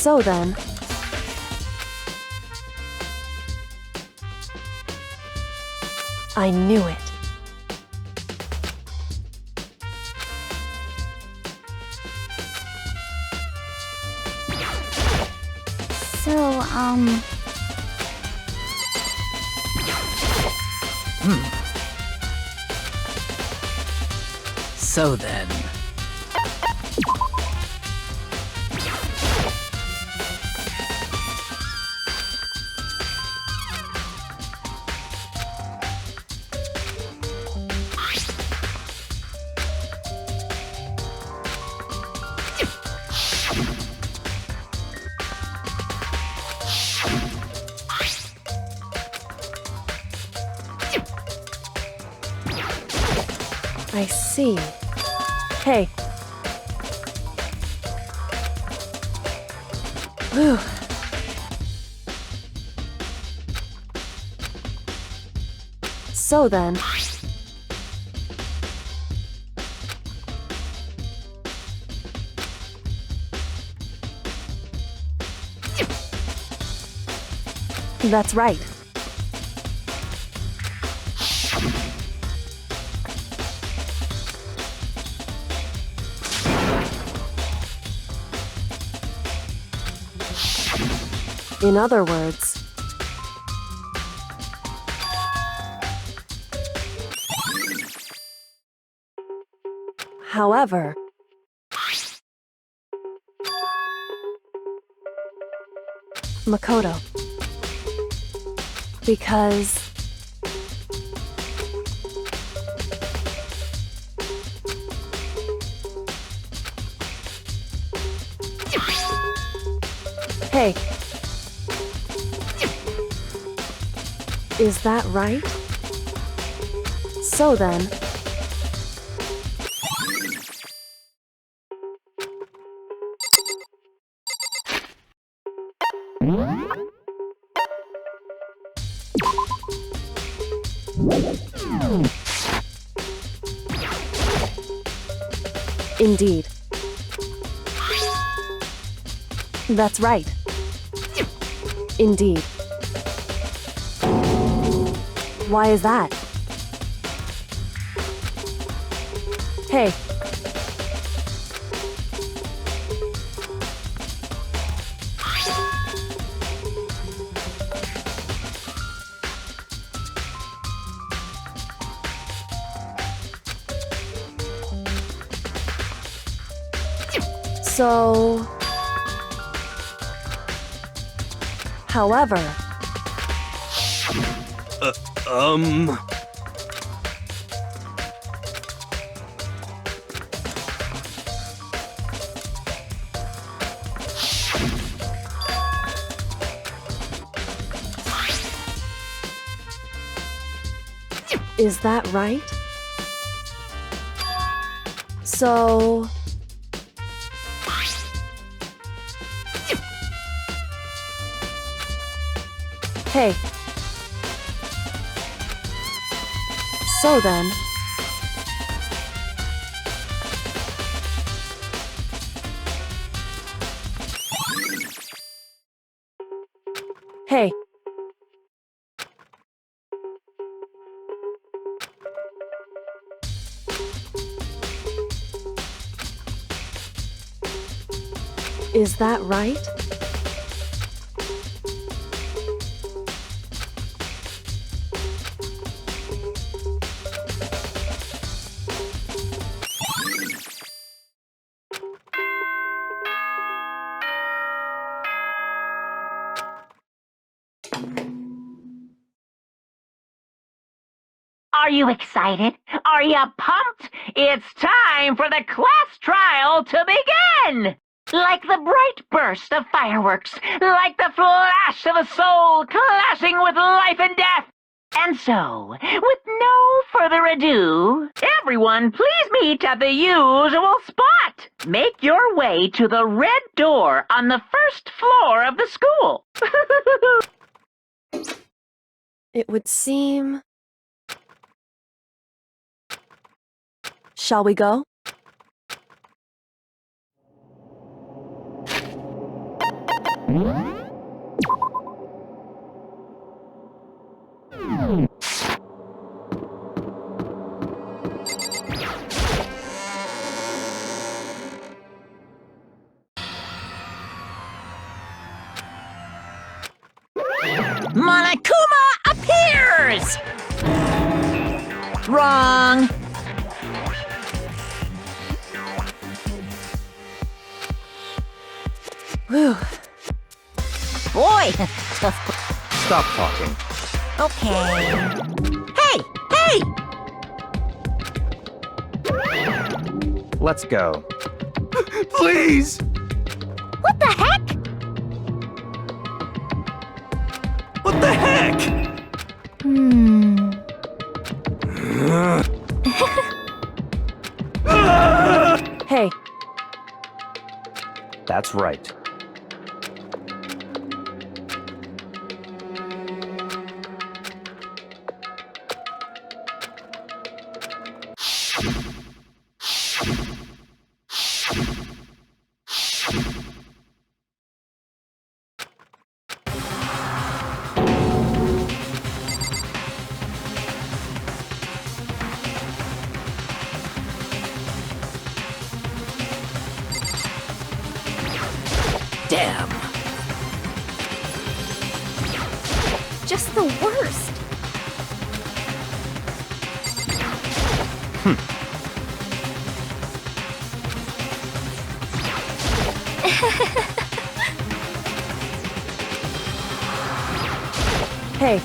So then, I knew it. So, So then... I see. Hey. Whew. So then... That's right. In other words, however, Makoto, because hey, is that right? So then, indeed. That's right. Indeed. Why is that? Hey. So... However... Is that right? So... Hey. So then... Hey. Is that right? Are you excited? Are you pumped? It's time for the class trial to begin! Like the bright burst of fireworks, like the flash of a soul clashing with life and death. And so, with no further ado, everyone please meet at the usual spot. Make your way to the red door on the first floor of the school. It would seem... Shall we go? Monokuma appears! Wrong. Whew. Boy. Stop talking. Okay. Hey! Hey! Let's go. Please! What the heck? What the heck? Hey. That's right. Damn. Just the worst. Hey.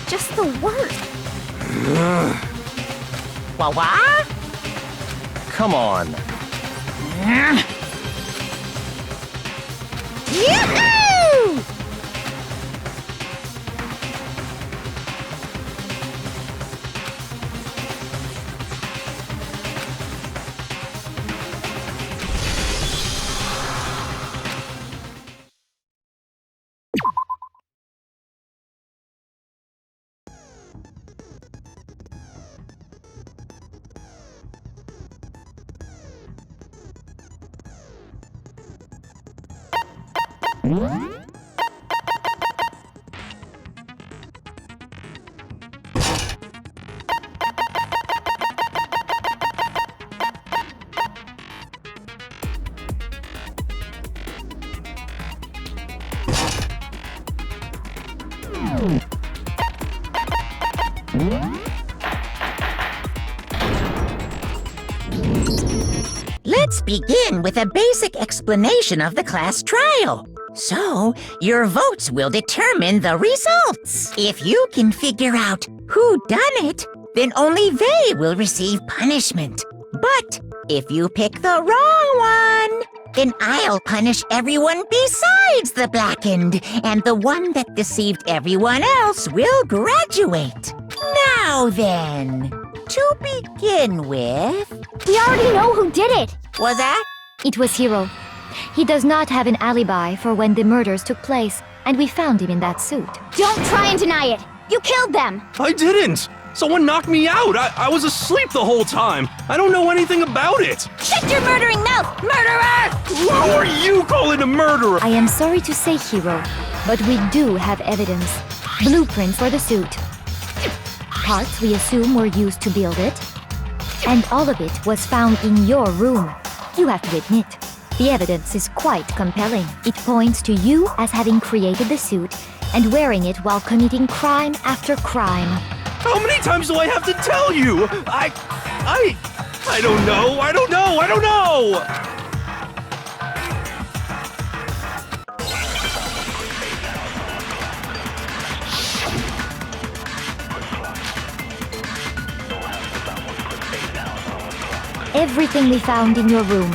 Just the worst. What? Come on. Yoo-hoo! Let's begin with a basic explanation of the class trial. So, your votes will determine the results. If you can figure out who done it, then only they will receive punishment. But if you pick the wrong one, then I'll punish everyone besides the blackened, and the one that deceived everyone else will graduate. Now then, to begin with... We already know who did it. Was that? It was Hiro. He does not have an alibi for when the murders took place, and we found him in that suit. Don't try and deny it. You killed them. I didn't! Someone knocked me out! I was asleep the whole time! I don't know anything about it! Shut your murdering mouth, murderer! Who are you calling a murderer? I am sorry to say, Hiro, but we do have evidence. Blueprints for the suit. Parts we assume were used to build it. And all of it was found in your room. You have to admit, the evidence is quite compelling. It points to you as having created the suit and wearing it while committing crime after crime. How many times do I have to tell you? I don't know! I don't know! Everything we found in your room.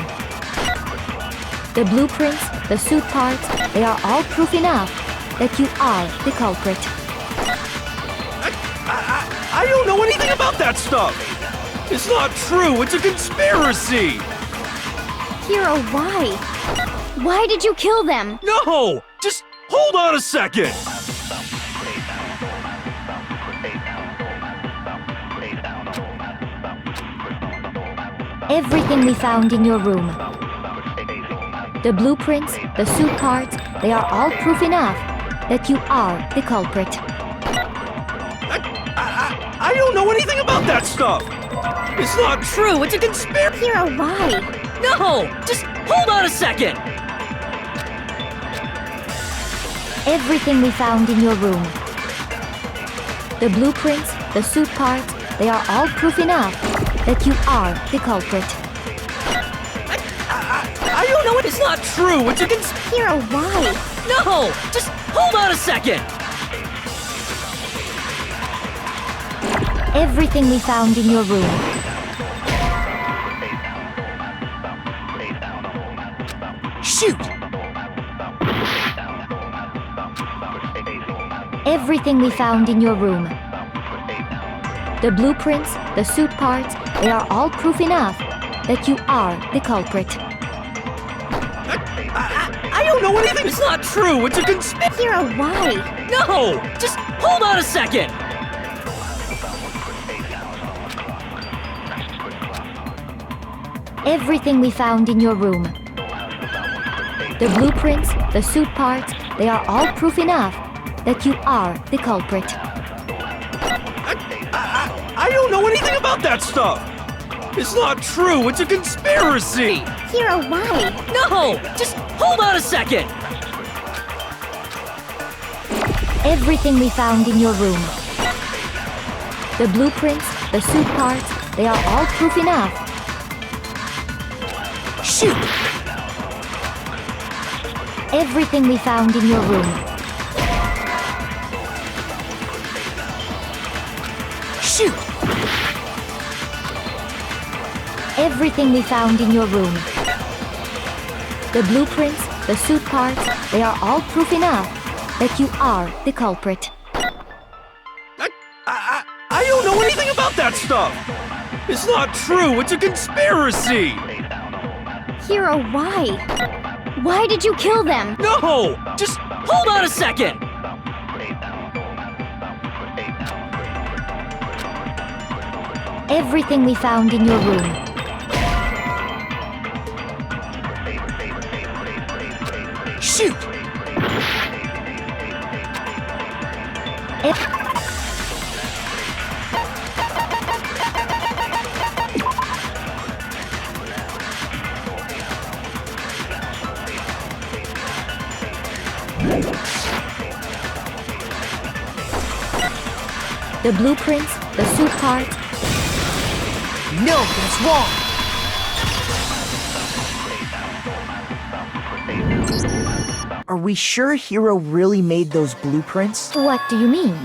The blueprints, the suit parts, they are all proof enough that you are the culprit. I don't know anything about that stuff! It's not true! It's a conspiracy! Hiro, why? Why did you kill them? No! Just hold on a second! Everything we found in your room. The blueprints, the suit parts, they are all proof enough that you are the culprit. I don't know anything about that stuff! It's not true! It's a conspiracy! Hiro, why? No! Just hold on a second! Everything we found in your room. The blueprints, the suit parts, they are all proof enough that you are the culprit. I don't know, it's not true! It's a Hiro, why? No! Just hold on a second! Everything we found in your room. Shoot! Everything we found in your room. The blueprints, the suit parts, they are all proof enough that you are the culprit. I don't know anything! It's not true! It's a conspiracy! Hiro, why? No! Just hold on a second! Everything we found in your room. The blueprints, the suit parts, they are all proof enough that you are the culprit. I don't know anything about that stuff! It's not true! It's a conspiracy! Hiro, why? No! Just hold on a second! Everything we found in your room. The blueprints, the suit parts, they are all proof enough. Shoot! Everything we found in your room. Shoot! Everything we found in your room. The blueprints, the suit parts, they are all proof enough that you are the culprit. I don't know anything about that stuff! It's not true! It's a conspiracy! Hiro, why? Why did you kill them? No! Just hold on a second! Everything we found in your room. Shoot! The blueprints, the suit parts, No, that's wrong! Are we sure Hiro really made those blueprints? What do you mean?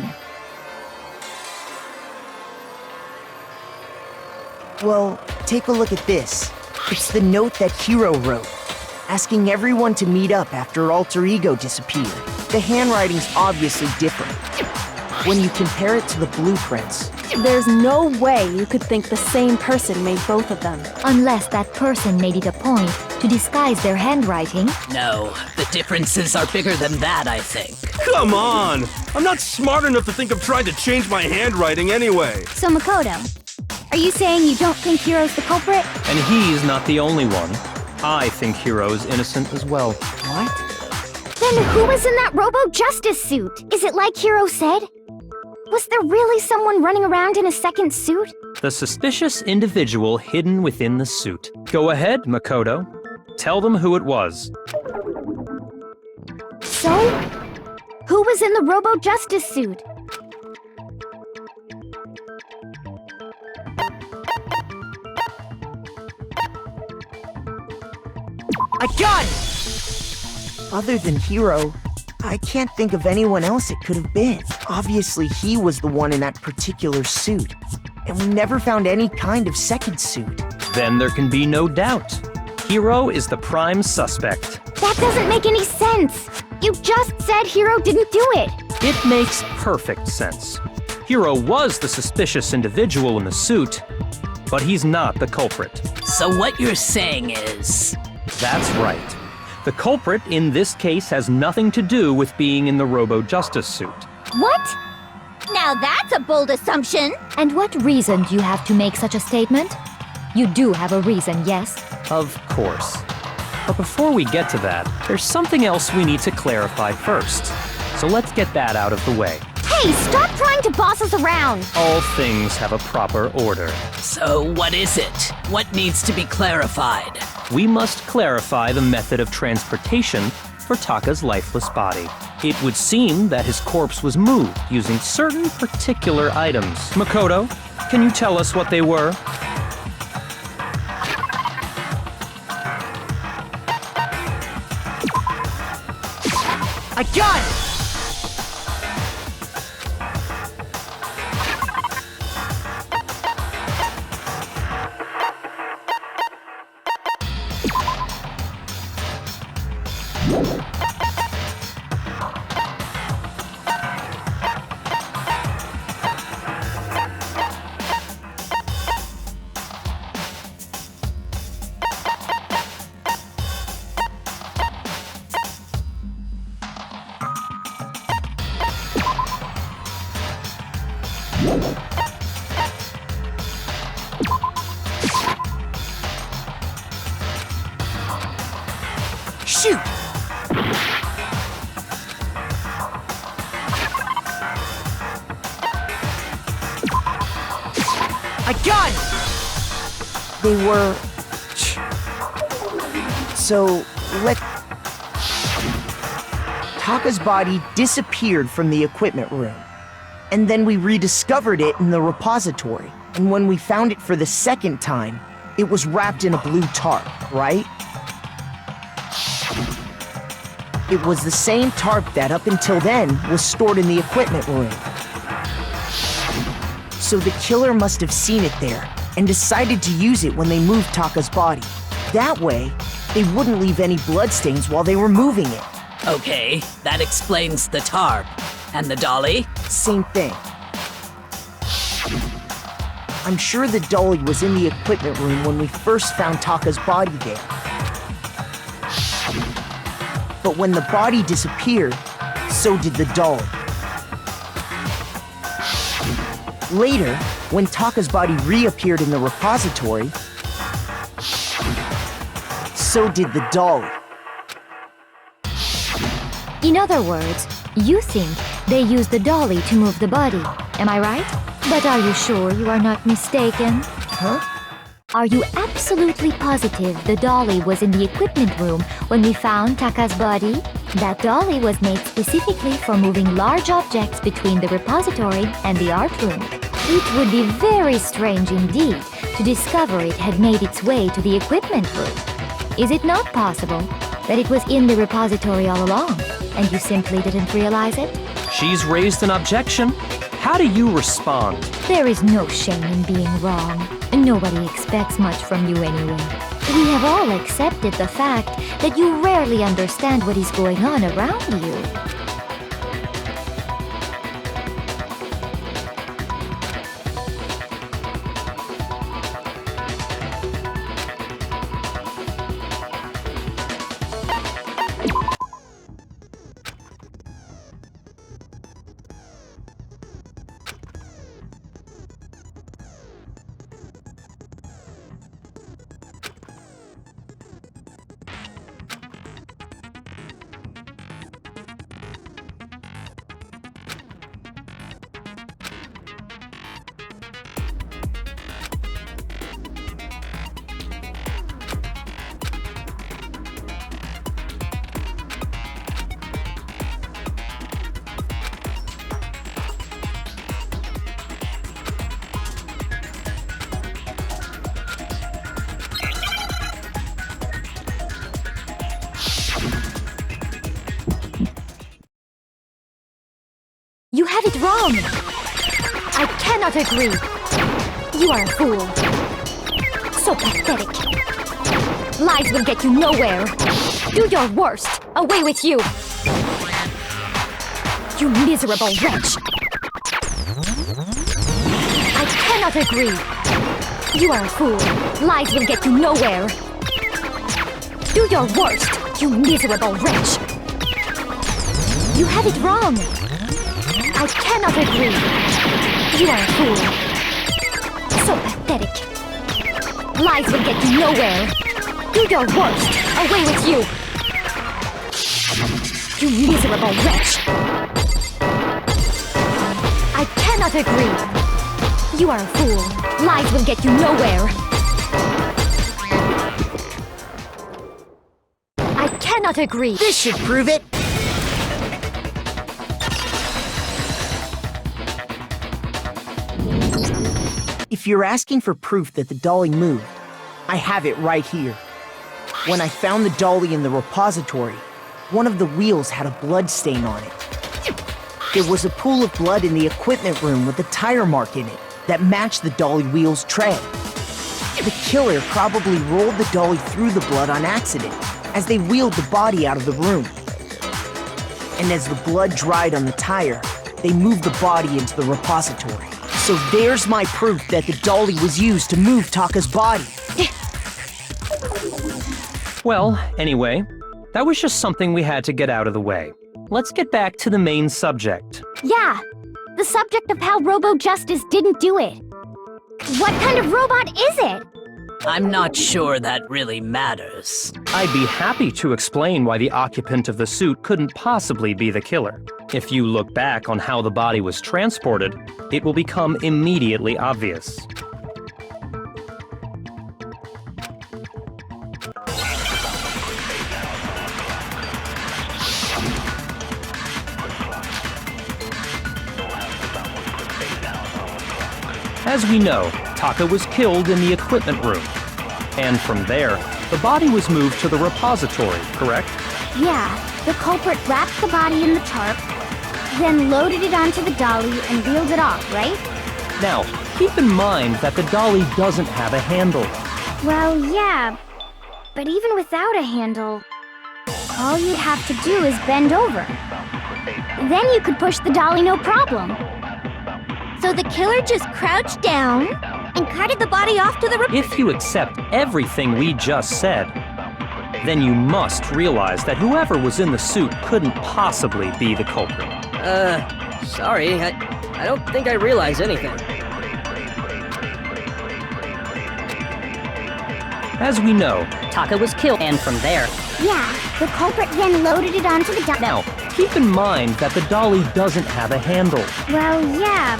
Well, take a look at this. It's the note that Hiro wrote, asking everyone to meet up after Alter Ego disappeared. The handwriting's obviously different. When you compare it to the blueprints, There's no way you could think the same person made both of them. Unless that person made it a point to disguise their handwriting. No, the differences are bigger than that, I think. Come on! I'm not smart enough to think of trying to change my handwriting anyway. So Makoto, are you saying you don't think Hiro's the culprit? And he's not the only one. I think Hiro is innocent as well. what? Then who was in that Robo-Justice suit? Is it like Hiro said? Was there really someone running around in a second suit? The suspicious individual hidden within the suit. Go ahead, Makoto. Tell them who it was. So, who was in the Robo-Justice suit? I got it! Other than Hiro, I can't think of anyone else it could have been. Obviously, he was the one in that particular suit, and we never found any kind of second suit. Then there can be no doubt. Hiro is the prime suspect. That doesn't make any sense! You just said Hiro didn't do it! It makes perfect sense. Hiro was the suspicious individual in the suit, but he's not the culprit. So what you're saying is... That's right. The culprit in this case has nothing to do with being in the Robo-Justice suit. What? Now that's a bold assumption! And what reason do you have to make such a statement? You do have a reason, yes? Of course. But before we get to that, there's something else we need to clarify first. So let's get that out of the way. Hey, stop trying to boss us around! All things have a proper order. So what is it? What needs to be clarified? We must clarify the method of transportation for Taka's lifeless body. It would seem that his corpse was moved using certain particular items. Makoto, can you tell us what they were? I got it! Shoot! I got it! They were... So, Taka's body disappeared from the equipment room. And then we rediscovered it in the repository. And when we found it for the second time, it was wrapped in a blue tarp, right? It was the same tarp that up until then was stored in the equipment room. So the killer must have seen it there and decided to use it when they moved Taka's body. That way, they wouldn't leave any bloodstains while they were moving it. Okay, that explains the tarp. And the dolly? Same thing. I'm sure the dolly was in the equipment room when we first found Taka's body there. But when the body disappeared, so did the dolly. Later, when Taka's body reappeared in the repository, so did the dolly. In other words, you think they used the dolly to move the body. Am I right? But are you sure you are not mistaken? Huh? Are you absolutely positive the dolly was in the equipment room when we found Taka's body? That dolly was made specifically for moving large objects between the repository and the art room. It would be very strange indeed to discover it had made its way to the equipment room. Is it not possible that it was in the repository all along, and you simply didn't realize it? She's raised an objection. How do you respond? There is no shame in being wrong. Nobody expects much from you anyway. We have all accepted the fact that you rarely understand what is going on around you. You have it wrong! I cannot agree! You are a fool. So pathetic. Lies will get you nowhere. Do your worst. Away with you! You miserable wretch! I cannot agree! You are a fool. Lies will get you nowhere. Do your worst, you miserable wretch! You have it wrong! I cannot agree. You are a fool. So pathetic. Lies will get you nowhere. Do your worst. Away with you. You miserable wretch. I cannot agree. You are a fool. Lies will get you nowhere. I cannot agree. This should prove it. If you're asking for proof that the dolly moved, I have it right here. When I found the dolly in the repository, one of the wheels had a blood stain on it. There was a pool of blood in the equipment room with a tire mark in it that matched the dolly wheel's tread. The killer probably rolled the dolly through the blood on accident as they wheeled the body out of the room. And as the blood dried on the tire, they moved the body into the repository. So there's my proof that the dolly was used to move Taka's body. Well, anyway, that was just something we had to get out of the way. Let's get back to the main subject. Yeah, the subject of how Robo Justice didn't do it. What kind of robot is it? I'm not sure that really matters. I'd be happy to explain why the occupant of the suit couldn't possibly be the killer. If you look back on how the body was transported, it will become immediately obvious. As we know, Taka was killed in the equipment room. And from there, the body was moved to the repository, correct? Yeah, the culprit wrapped the body in the tarp, then loaded it onto the dolly and wheeled it off, right? Now, keep in mind that the dolly doesn't have a handle. Well, yeah, but even without a handle, all you'd have to do is bend over. Then you could push the dolly no problem. So the killer just crouched down and carted the body off to the If you accept everything we just said, then you must realize that whoever was in the suit couldn't possibly be the culprit. Sorry, I don't think I realize anything. As we know, Taka was killed, and from there... Yeah, the culprit then loaded it onto the dolly. Now, keep in mind that the dolly doesn't have a handle. Well, yeah,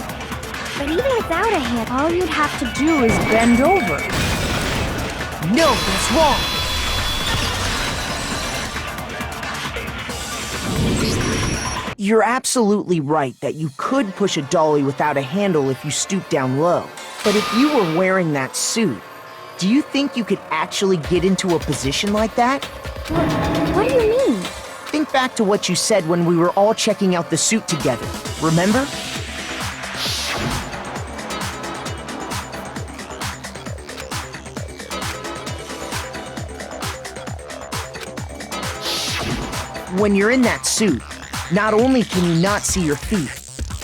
but even without a handle, all you'd have to do is bend over. No, that's wrong. You're absolutely right that you could push a dolly without a handle if you stoop down low. But if you were wearing that suit, do you think you could actually get into a position like that? What Think back to what you said when we were all checking out the suit together. Remember? When you're in that suit, not only can you not see your feet,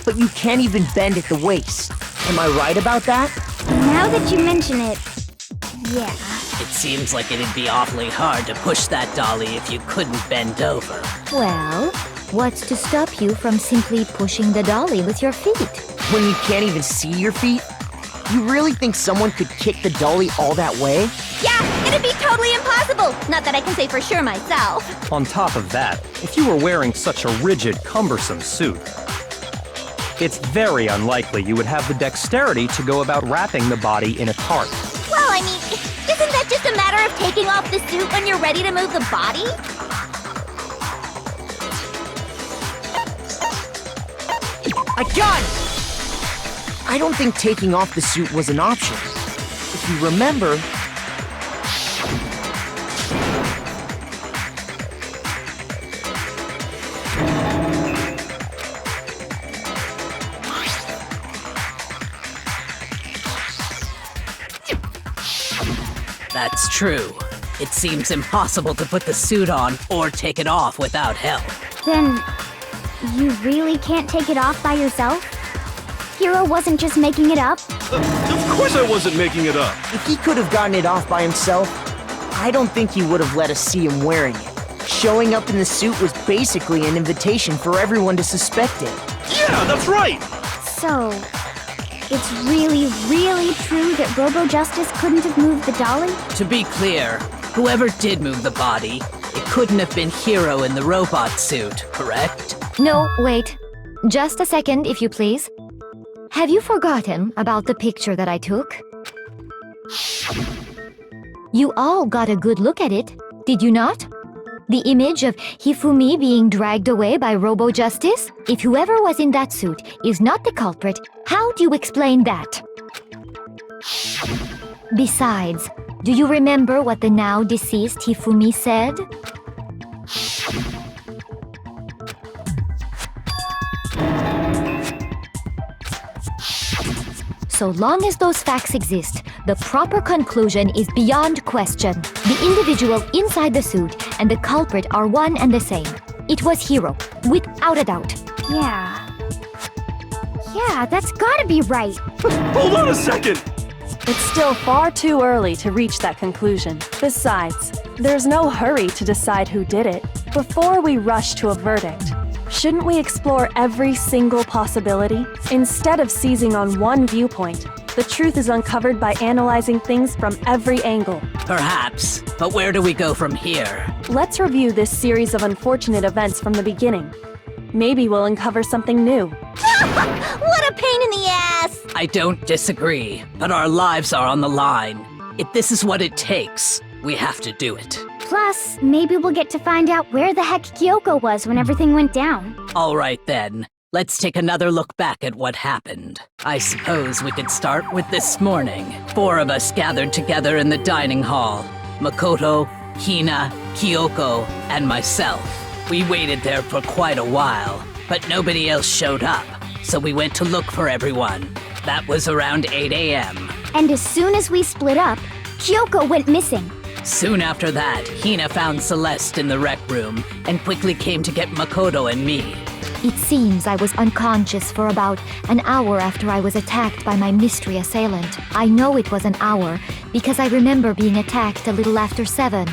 but you can't even bend at the waist. Am I right about that? Now that you mention it, yeah. It seems like it'd be awfully hard to push that dolly if you couldn't bend over. Well, what's to stop you from simply pushing the dolly with your feet? When you can't even see your feet? You really think someone could kick the dolly all that way? Yeah, it'd be totally impossible. Not that I can say for sure myself. On top of that, if you were wearing such a rigid, cumbersome suit, it's very unlikely you would have the dexterity to go about wrapping the body in a tarp. Well, I mean, isn't that just a matter of taking off the suit when you're ready to move the body? I got it! I don't think taking off the suit was an option. If you remember... That's true. It seems impossible to put the suit on or take it off without help. Then, you really can't take it off by yourself? Hero wasn't just making it up? Of course I wasn't making it up. If he could have gotten it off by himself, I don't think he would have let us see him wearing it. Showing up in the suit was basically an invitation for everyone to suspect it. Yeah, that's right! So, it's really, really true that Robo-Justice couldn't have moved the dolly? To be clear, whoever did move the body, it couldn't have been Hero in the robot suit, correct? No, wait. Just a second, if you please. Have you forgotten about the picture that I took? You all got a good look at it, did you not? The image of Hifumi being dragged away by Robo-Justice? If whoever was in that suit is not the culprit, how do you explain that? Besides, do you remember what the now deceased Hifumi said? So long as those facts exist, the proper conclusion is beyond question. The individual inside the suit and the culprit are one and the same. It was Hero, without a doubt. Yeah, that's gotta be right. Hold on a second! It's still far too early to reach that conclusion. Besides, there's no hurry to decide who did it. Before we rush to a verdict, shouldn't we explore every single possibility? Instead of seizing on one viewpoint, the truth is uncovered by analyzing things from every angle. Perhaps, but where do we go from here? Let's review this series of unfortunate events from the beginning. Maybe we'll uncover something new. What a pain in the ass! I don't disagree, but our lives are on the line. If this is what it takes, we have to do it. Plus, maybe we'll get to find out where the heck Kyoko was when everything went down. All right then, let's take another look back at what happened. I suppose we could start with this morning. 4 of us gathered together in the dining hall. Makoto, Hina, Kyoko, and myself. We waited there for quite a while, but nobody else showed up, so we went to look for everyone. That was around 8 a.m. And as soon as we split up, Kyoko went missing. Soon after that, Hina found Celeste in the rec room and quickly came to get Makoto and me. It seems I was unconscious for about an hour after I was attacked by my mystery assailant. I know it was an hour because I remember being attacked a little after 7.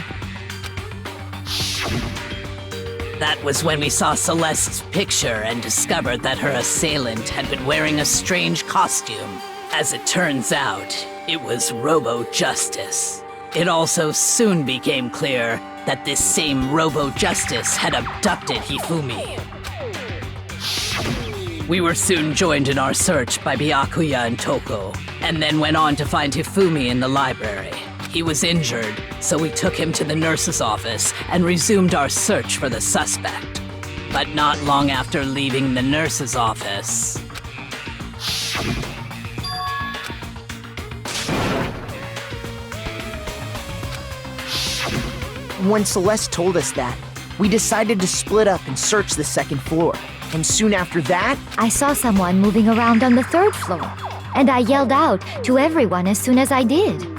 That was when we saw Celeste's picture and discovered that her assailant had been wearing a strange costume. As it turns out, it was Robo-Justice. It also soon became clear that this same Robo-Justice had abducted Hifumi. We were soon joined in our search by Byakuya and Toko, and then went on to find Hifumi in the library. He was injured, so we took him to the nurse's office and resumed our search for the suspect. But not long after leaving the nurse's office... When Celeste told us that, we decided to split up and search the second floor. And soon after that, I saw someone moving around on the third floor, and I yelled out to everyone as soon as I did.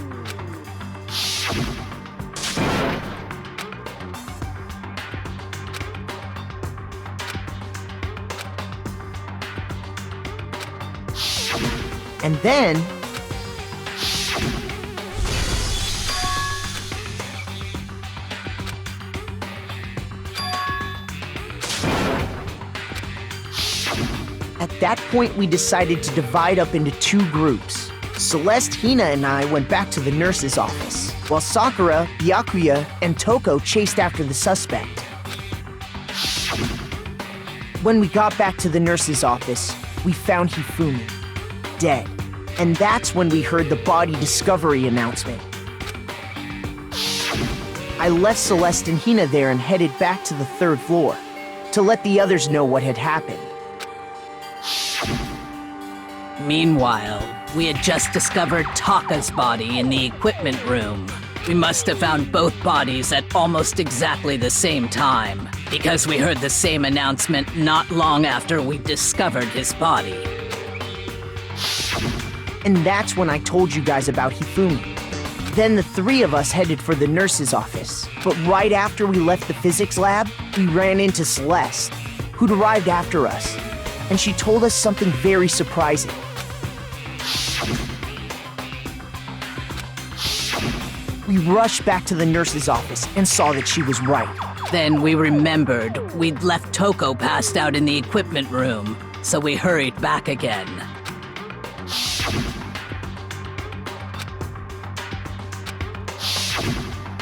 and then... At that point, we decided to divide up into two groups. Celeste, Hina, and I went back to the nurse's office, while Sakura, Byakuya, and Toko chased after the suspect. When we got back to the nurse's office, we found Hifumi, dead. And that's when we heard the body discovery announcement. I left Celeste and Hina there and headed back to the third floor to let the others know what had happened. Meanwhile, we had just discovered Taka's body in the equipment room. We must have found both bodies at almost exactly the same time, because we heard the same announcement not long after we discovered his body. And that's when I told you guys about Hifumi. Then the three of us headed for the nurse's office. But right after we left the physics lab, we ran into Celeste, who'd arrived after us. And she told us something very surprising. We rushed back to the nurse's office and saw that she was right. Then we remembered we'd left Toko passed out in the equipment room, so we hurried back again.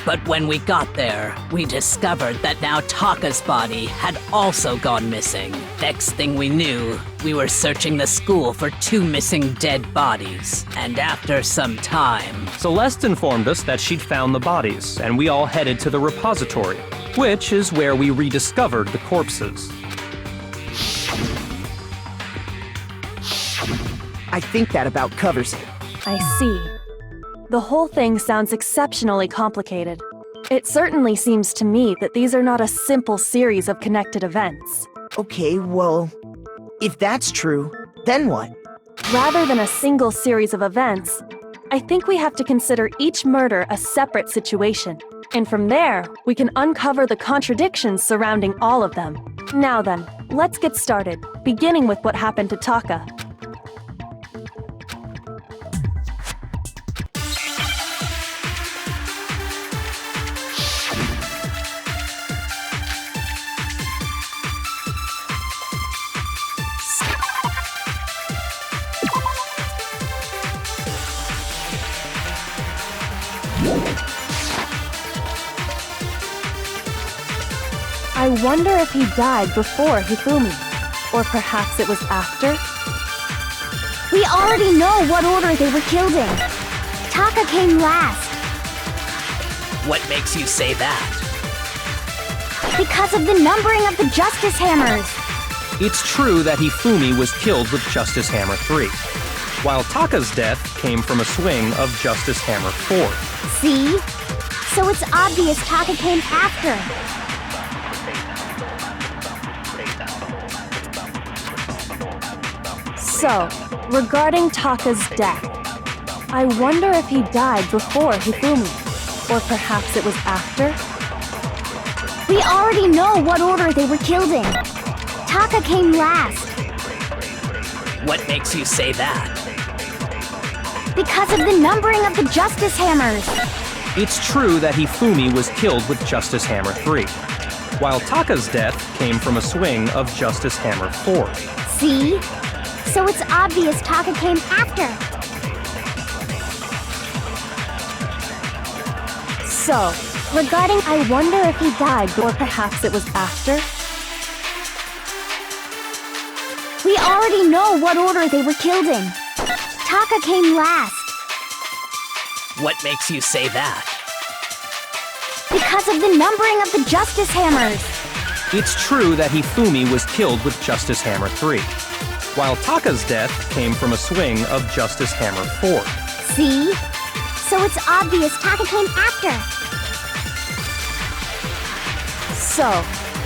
But when we got there, we discovered that now Taka's body had also gone missing. Next thing we knew, we were searching the school for two missing dead bodies. And after some time... Celeste informed us that she'd found the bodies, and we all headed to the repository, which is where we rediscovered the corpses. I think that about covers it. I see. The whole thing sounds exceptionally complicated. It certainly seems to me that these are not a simple series of connected events. Okay, well, if that's true, then what? Rather than a single series of events, I think we have to consider each murder a separate situation. And from there, we can uncover the contradictions surrounding all of them. Now then, let's get started, beginning with what happened to Taka. I wonder if he died before Hifumi, or perhaps it was after? We already know what order they were killed in. Taka came last. What makes you say that? Because of the numbering of the Justice Hammers. It's true that Hifumi was killed with Justice Hammer 3, while Taka's death came from a swing of Justice Hammer 4. See? So it's obvious Taka came after. So, regarding Taka's death, I wonder if he died before Hifumi, or perhaps it was after? We already know what order they were killed in. Taka came last. What makes you say that? Because of the numbering of the Justice Hammers. It's true that Hifumi was killed with Justice Hammer 3, while Taka's death came from a swing of Justice Hammer 4. See? So it's obvious Taka came after. So, regarding I wonder if he died or perhaps it was after? We already know what order they were killed in. Taka came last. What makes you say that? Because of the numbering of the Justice Hammers. It's true that Hifumi was killed with Justice Hammer 3, while Taka's death came from a swing of Justice Hammer 4. See? So it's obvious Taka came after. So,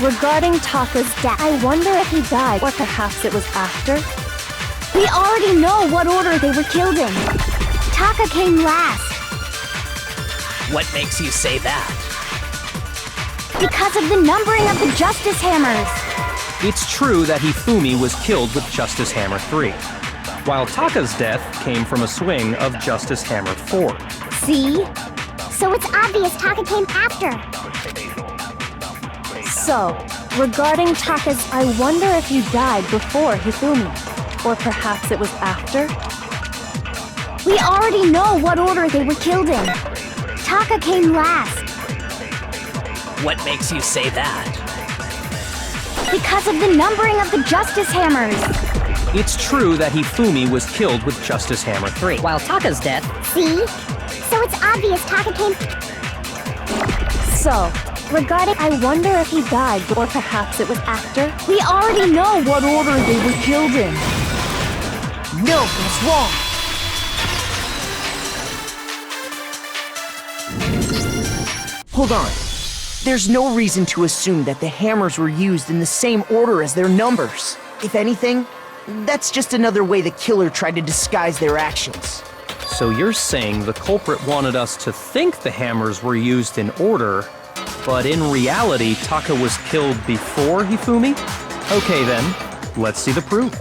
regarding Taka's death, I wonder if he died, or perhaps it was after? We already know what order they were killed in. Taka came last. What makes you say that? Because of the numbering of the Justice Hammers. It's true that Hifumi was killed with Justice Hammer 3, while Taka's death came from a swing of Justice Hammer 4. See? So it's obvious Taka came after. So, regarding Taka's, I wonder if he died before Hifumi, or perhaps it was after? We already know what order they were killed in. Taka came last. What makes you say that? Because of the numbering of the Justice Hammers. It's true that Hifumi was killed with Justice Hammer 3, While Taka's death, See? So it's obvious Taka came... So, regarding, I wonder if he died, or perhaps it was after? We already know what order they were killed in. No, that's wrong. Hold on. There's no reason to assume that the hammers were used in the same order as their numbers. If anything, that's just another way the killer tried to disguise their actions. So you're saying the culprit wanted us to think the hammers were used in order, but in reality, Taka was killed before Hifumi? Okay then, let's see the proof.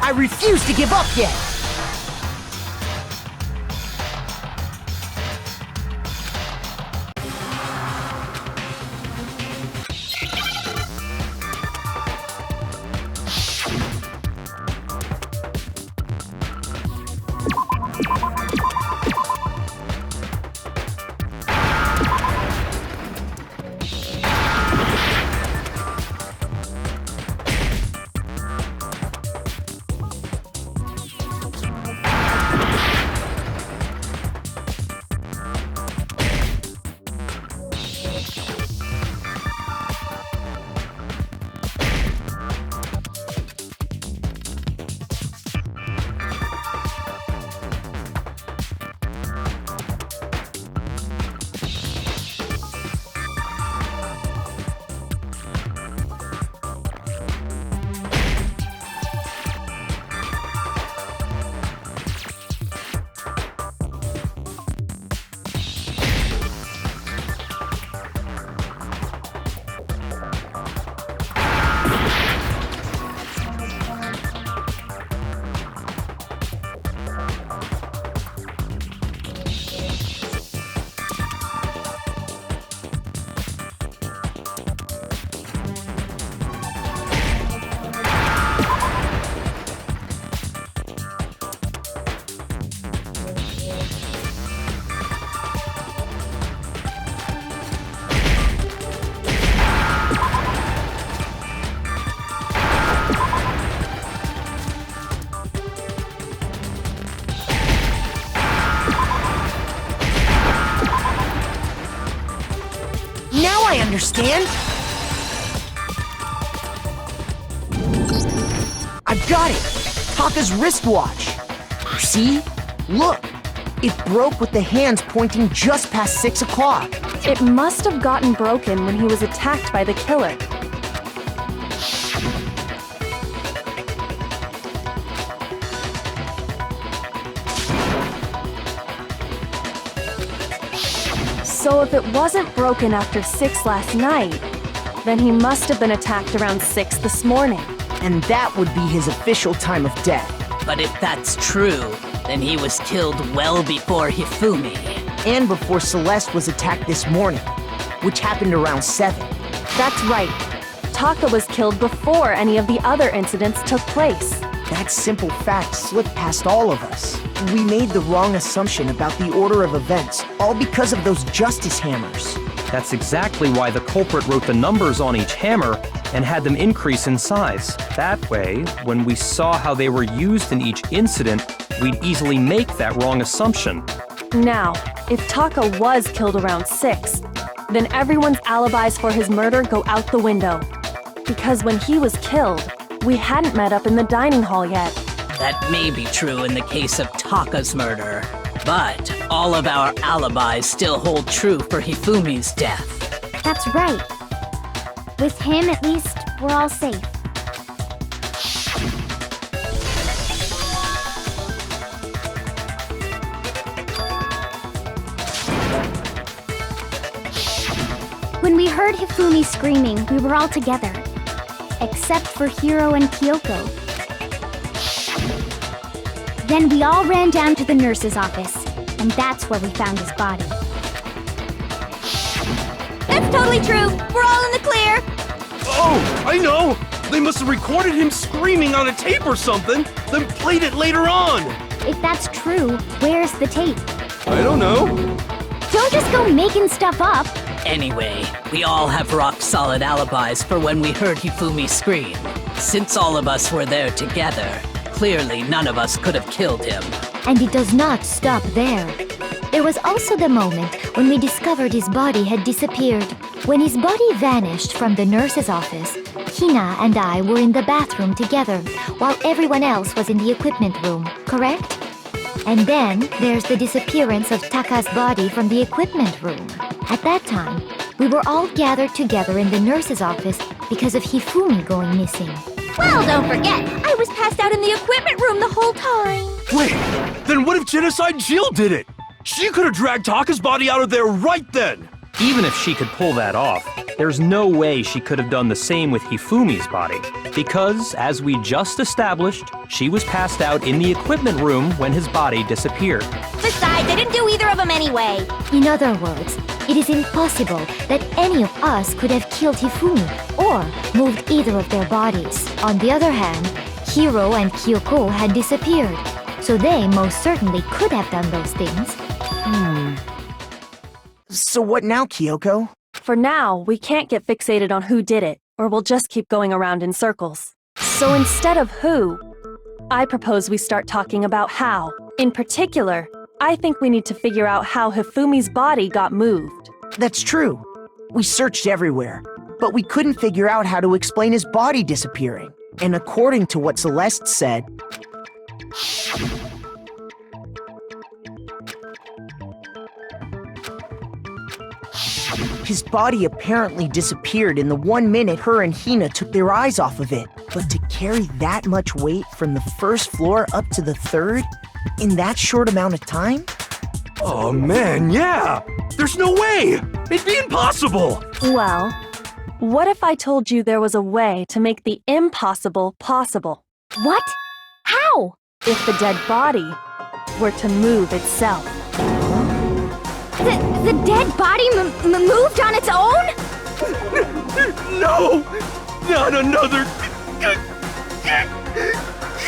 I refuse to give up yet! Now I understand! I've got it! Taka's wristwatch! See? Look! It broke with the hands pointing just past 6 o'clock. It must have gotten broken when he was attacked by the killer. So if it wasn't broken after 6 last night, then he must have been attacked around 6 this morning. And that would be his official time of death. But if that's true, then he was killed well before Hifumi. And before Celeste was attacked this morning, which happened around 7. That's right. Taka was killed before any of the other incidents took place. That simple fact slipped past all of us. We made the wrong assumption about the order of events, all because of those justice hammers. That's exactly why the culprit wrote the numbers on each hammer and had them increase in size. That way, when we saw how they were used in each incident, we'd easily make that wrong assumption. Now, if Taka was killed around 6, then everyone's alibis for his murder go out the window. Because when he was killed, we hadn't met up in the dining hall yet. That may be true in the case of Taka's murder, but all of our alibis still hold true for Hifumi's death. That's right. With him, at least, we're all safe. When we heard Hifumi screaming, we were all together. Except for Hiro and Kyoko. Then we all ran down to the nurse's office, and that's where we found his body. That's totally true. We're all in the clear. Oh, I know! They must have recorded him screaming on a tape or something, then played it later on! If that's true, where's the tape? I don't know. Don't just go making stuff up. Anyway, we all have rock-solid alibis for when we heard Hifumi scream. Since all of us were there together, clearly none of us could have killed him. And it does not stop there. There was also the moment when we discovered his body had disappeared. When his body vanished from the nurse's office, Hina and I were in the bathroom together, while everyone else was in the equipment room, correct? And then there's the disappearance of Taka's body from the equipment room. At that time, we were all gathered together in the nurse's office because of Hifumi going missing. Well, don't forget, I was passed out in the equipment room the whole time. Wait, then what if Genocide Jill did it? She could have dragged Taka's body out of there right then! Even if she could pull that off, there's no way she could have done the same with Hifumi's body. Because, as we just established, she was passed out in the equipment room when his body disappeared. Besides, I didn't do either of them anyway. In other words, it is impossible that any of us could have killed Hifumi or moved either of their bodies. On the other hand, Hiro and Kyoko had disappeared, so they most certainly could have done those things. So what now, Kyoko? For now, we can't get fixated on who did it, or we'll just keep going around in circles. So instead of who, I propose we start talking about how. In particular, I think we need to figure out how Hifumi's body got moved. That's true. We searched everywhere, but we couldn't figure out how to explain his body disappearing. And according to what Celeste said, his body apparently disappeared in the 1 minute her and Hina took their eyes off of it. But to carry that much weight from the first floor up to the 3rd in that short amount of time? Oh man, yeah! There's no way! It'd be impossible! Well, what if I told you there was a way to make the impossible possible? What? How? If the dead body were to move itself. The dead body moved on its own? No! Not another...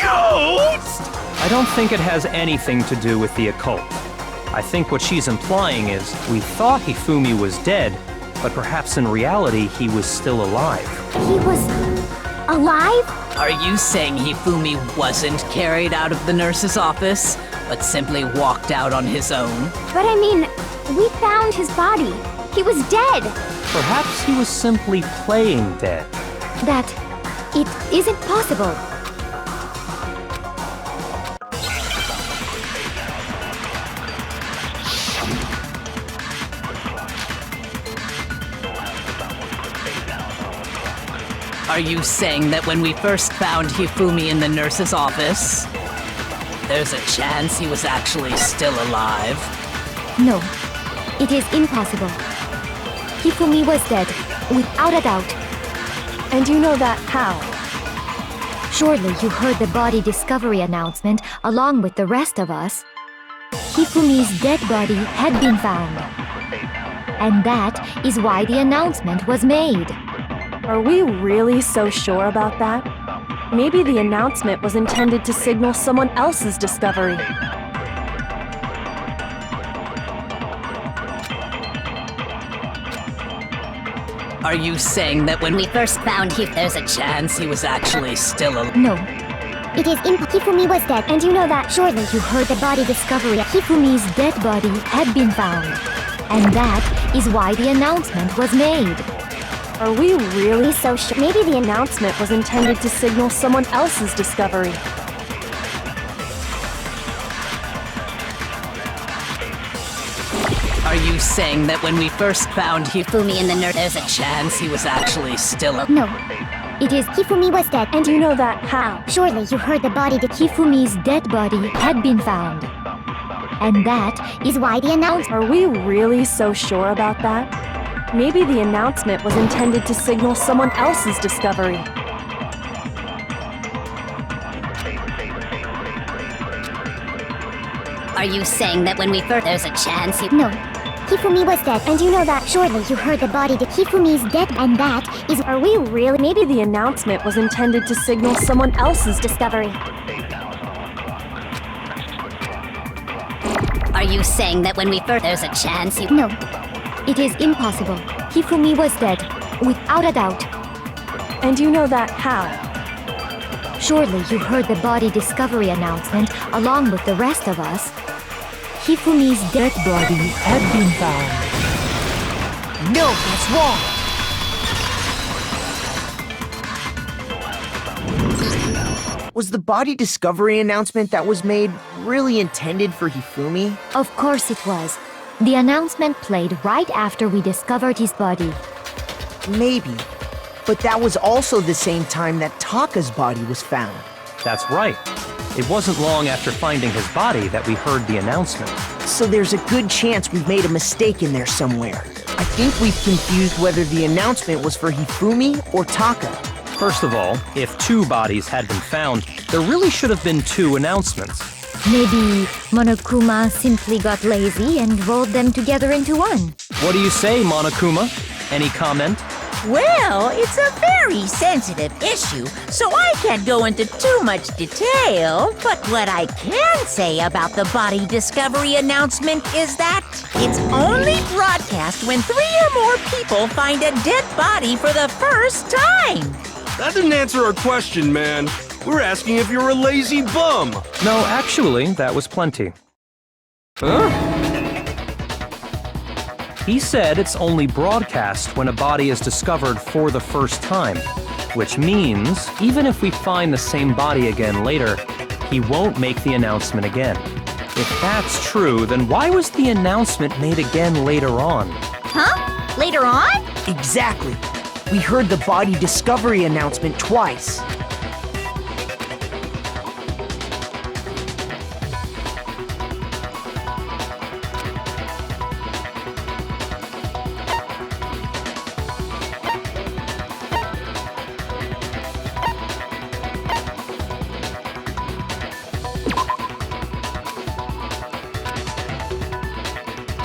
ghost! I don't think it has anything to do with the occult. I think what she's implying is we thought Hifumi was dead, but perhaps in reality he was still alive. He was alive? Are you saying Hifumi wasn't carried out of the nurse's office, but simply walked out on his own? But I mean, we found his body. He was dead. Perhaps he was simply playing dead. That it isn't possible. Are you saying that when we first found Hifumi in the nurse's office, there's a chance he was actually still alive? No. It is impossible. Hifumi was dead, without a doubt. And you know that how? Surely you heard the body discovery announcement along with the rest of us. Hifumi's dead body had been found. And that is why the announcement was made. Are we really so sure about that? Maybe the announcement was intended to signal someone else's discovery. Are you saying that when we first found him, there's a chance he was actually still alive? No. It is Hifumi was dead, and you know that. Surely You heard the body discovery. Hifumi's dead body had been found. And that is why the announcement was made. Are we really so sure? Maybe the announcement was intended to signal someone else's discovery. Are you saying that when we first found Hifumi in the nurse, there's a chance he was actually still alive? No. It is Hifumi was dead, And you know that how? surely you heard the body Hifumi's dead body had been found. And that is why the announcement. Are we really so sure about that? Maybe the announcement was intended to signal someone else's discovery. Are you saying that when we first there's a chance he... No. Hifumi was dead, and you know that. Surely you heard the body Hifumi's dead, and that is. Are we really? Maybe the announcement was intended to signal someone else's discovery. Are you saying that when we first there's a chance he... No. It is impossible. Hifumi was dead, without a doubt. And you know that how? Surely you heard the body discovery announcement along with the rest of us. Hifumi's dead body had been found. No, that's wrong! Was the body discovery announcement that was made really intended for Hifumi? Of course it was. The announcement played right after we discovered his body. Maybe. But that was also the same time that Taka's body was found. That's right. It wasn't long after finding his body that we heard the announcement. So there's a good chance we've made a mistake in there somewhere. I think we've confused whether the announcement was for Hifumi or Taka. First of all, if 2 bodies had been found, there really should have been 2 announcements. Maybe Monokuma simply got lazy and rolled them together into one. What do you say, Monokuma? Any comment? Well, it's a very sensitive issue, so I can't go into too much detail. But what I can say about the body discovery announcement is that it's only broadcast when 3 or more people find a dead body for the first time. That didn't answer our question, man. We're asking if you're a lazy bum. No, actually, that was plenty. Huh? He said it's only broadcast when a body is discovered for the first time, which means even if we find the same body again later, he won't make the announcement again. If that's true, then why was the announcement made again later on? Huh? Later on? Exactly. We heard the body discovery announcement twice.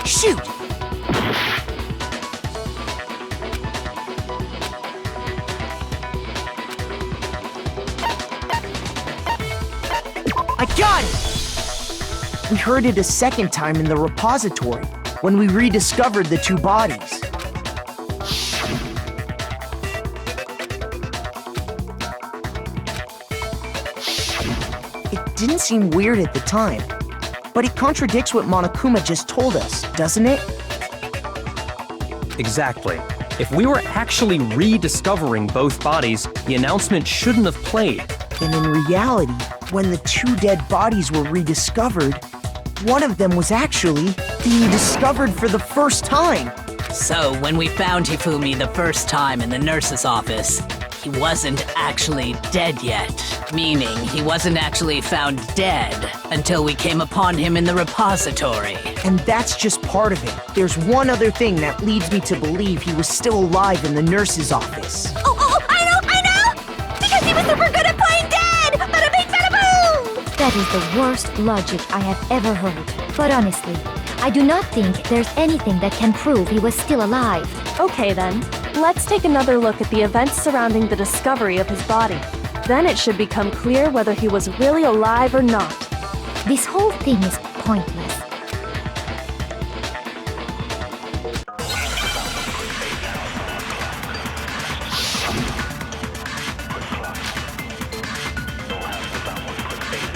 Shoot! I got it! We heard it a second time in the repository, when we rediscovered the 2 bodies. It didn't seem weird at the time, but it contradicts what Monokuma just told us, doesn't it? Exactly. If we were actually rediscovering both bodies, the announcement shouldn't have played. And in reality, when the 2 dead bodies were rediscovered, one of them was actually being discovered for the first time. So, when we found Hifumi the first time in the nurse's office, he wasn't actually dead yet. Meaning he wasn't actually found dead until we came upon him in the repository. And that's just part of it. There's one other thing that leads me to believe he was still alive in the nurse's office. Oh, I know! Because he was super good at playing dead! Bada bing, bada boom! That is the worst logic I have ever heard. But honestly, I do not think there's anything that can prove he was still alive. Okay then, let's take another look at the events surrounding the discovery of his body. Then it should become clear whether he was really alive or not. This whole thing is pointless.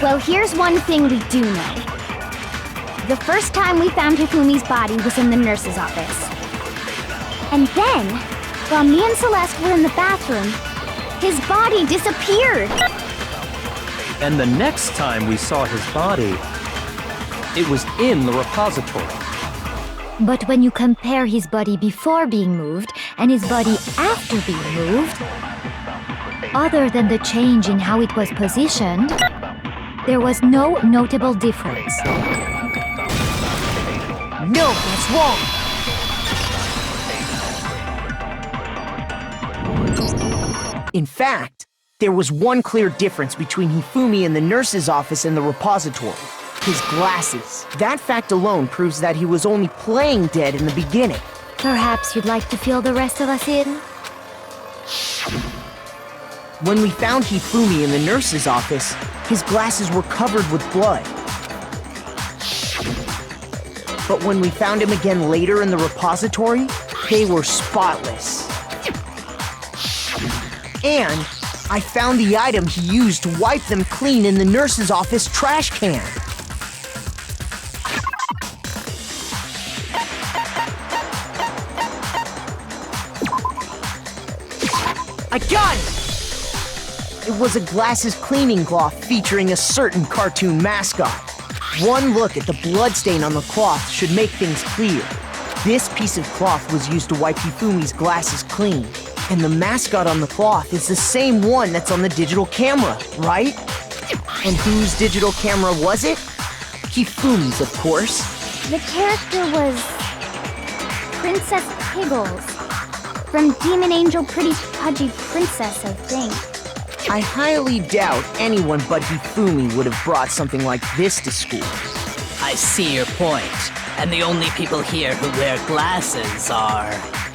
Well, here's one thing we do know. The first time we found Hifumi's body was in the nurse's office. And then, while me and Celeste were in the bathroom, his body disappeared. And the next time we saw his body, it was in the repository. But when you compare his body before being moved and his body after being moved, other than the change in how it was positioned, there was no notable difference. No, that's wrong! In fact, there was one clear difference between Hifumi in the nurse's office and the repository. His glasses. That fact alone proves that he was only playing dead in the beginning. Perhaps you'd like to fill the rest of us in? When we found Hifumi in the nurse's office, his glasses were covered with blood. But when we found him again later in the repository, they were spotless. And I found the item he used to wipe them clean in the nurse's office trash can. I got it! It was a glasses cleaning cloth featuring a certain cartoon mascot. One look at the bloodstain on the cloth should make things clear. This piece of cloth was used to wipe Hifumi's glasses clean. And the mascot on the cloth is the same one that's on the digital camera, right? And whose digital camera was it? Hifumi's, of course. The character was Princess Piggles from Demon Angel Pretty Pudgy Princess, I think. I highly doubt anyone but Hifumi would have brought something like this to school. I see your point. And the only people here who wear glasses are...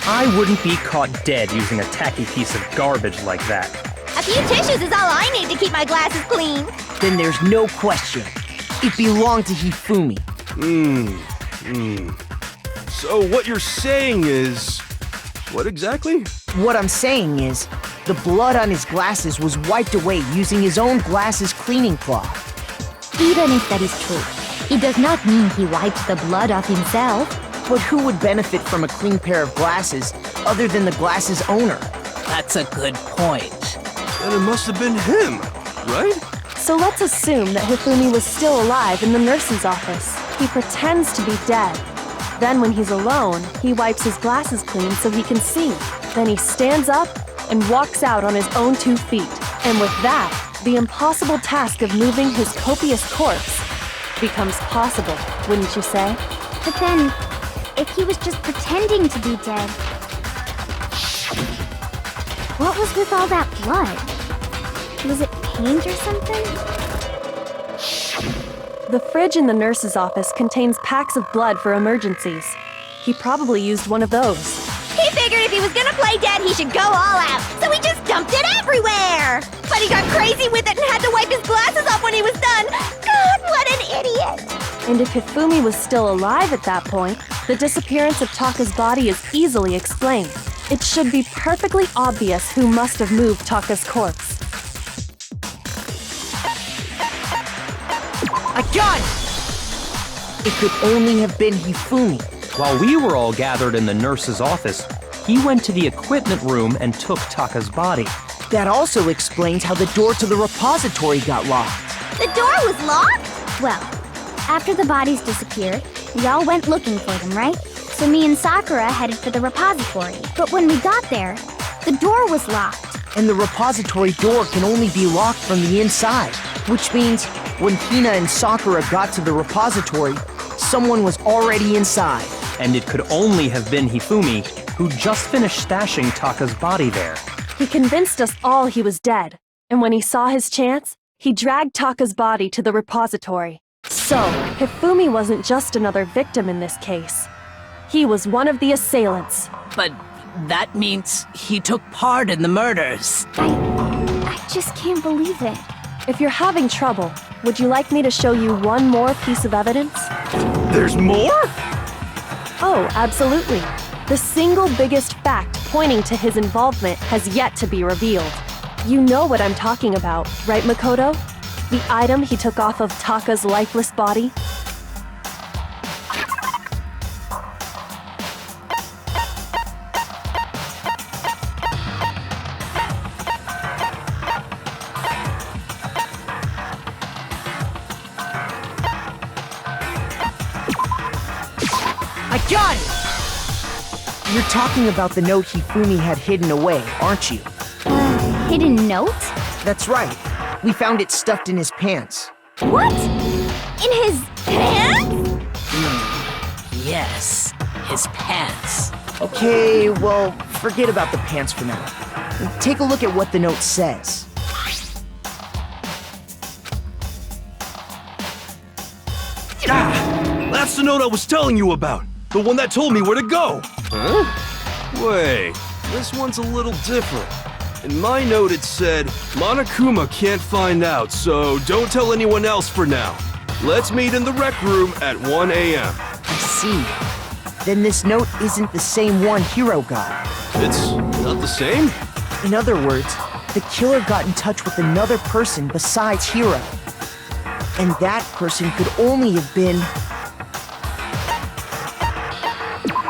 I wouldn't be caught dead using a tacky piece of garbage like that. A few tissues is all I need to keep my glasses clean. Then there's no question. It belonged to Hifumi. So what you're saying is... what exactly? What I'm saying is, the blood on his glasses was wiped away using his own glasses cleaning cloth. Even if that is true, it does not mean he wiped the blood off himself. But who would benefit from a clean pair of glasses other than the glasses owner? That's a good point. And it must have been him, right? So let's assume that Hifumi was still alive in the nurse's office. He pretends to be dead. Then when he's alone, he wipes his glasses clean so he can see. Then he stands up and walks out on his own 2 feet. And with that, the impossible task of moving his copious corpse becomes possible, wouldn't you say? But then, if he was just pretending to be dead, what was with all that blood? Was it paint or something? The fridge in the nurse's office contains packs of blood for emergencies. He probably used one of those. He figured if he was gonna play dead, he should go all out, so he just dumped it everywhere! But he got crazy with it and had to wipe his glasses off when he was done! God, what an idiot! And if Hifumi was still alive at that point, the disappearance of Taka's body is easily explained. It should be perfectly obvious who must have moved Taka's corpse. I got it! It could only have been Hifumi. While we were all gathered in the nurse's office, he went to the equipment room and took Taka's body. That also explains how the door to the repository got locked. The door was locked? Well, after the bodies disappeared, we all went looking for them, right? So me and Sakura headed for the repository. But when we got there, the door was locked. And the repository door can only be locked from the inside, which means when Hina and Sakura got to the repository, someone was already inside. And it could only have been Hifumi, who just finished stashing Taka's body there. He convinced us all he was dead, and when he saw his chance, he dragged Taka's body to the repository. So, Hifumi wasn't just another victim in this case. He was one of the assailants. But that means he took part in the murders. I just can't believe it. If you're having trouble, would you like me to show you one more piece of evidence? There's more? Oh, absolutely. The single biggest fact pointing to his involvement has yet to be revealed. You know what I'm talking about, right, Makoto? The item he took off of Taka's lifeless body? I got it! You're talking about the note Hifumi had hidden away, aren't you? Hidden note? That's right. We found it stuffed in his pants. What? In his pants? Yes, his pants. Okay, well, forget about the pants for now. Take a look at what the note says. Ah! That's the note I was telling you about! The one that told me where to go! Huh? Wait, this one's a little different. In my note it said, Monokuma can't find out, so don't tell anyone else for now. Let's meet in the rec room at 1 a.m. I see. Then this note isn't the same one Hiro got. It's not the same? In other words, the killer got in touch with another person besides Hiro. And that person could only have been...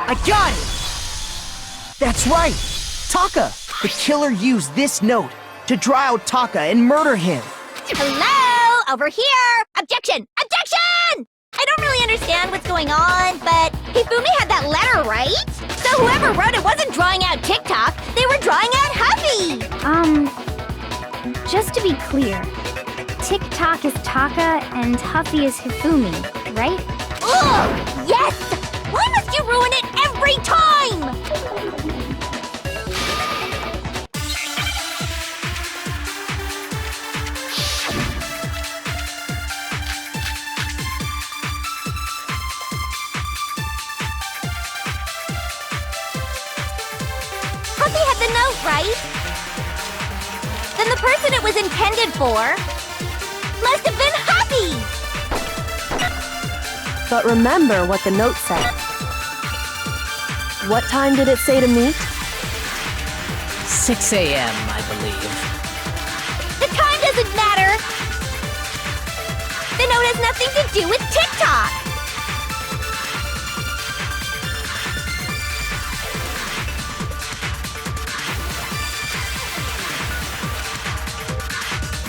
I got it! That's right! Taka! The killer used this note to draw out Taka and murder him. Hello? Over here! Objection! Objection! I don't really understand what's going on, but Hifumi had that letter, right? So whoever wrote it wasn't drawing out TikTok, they were drawing out Huffy! Just to be clear, TikTok is Taka and Huffy is Hifumi, right? Ugh! Yes! Why must you ruin it every time? Huffy had the note, right? Then the person it was intended for must have been Huffy! But remember what the note said. What time did it say to meet? 6 a.m., I believe. The time doesn't matter! The note has nothing to do with TikTok!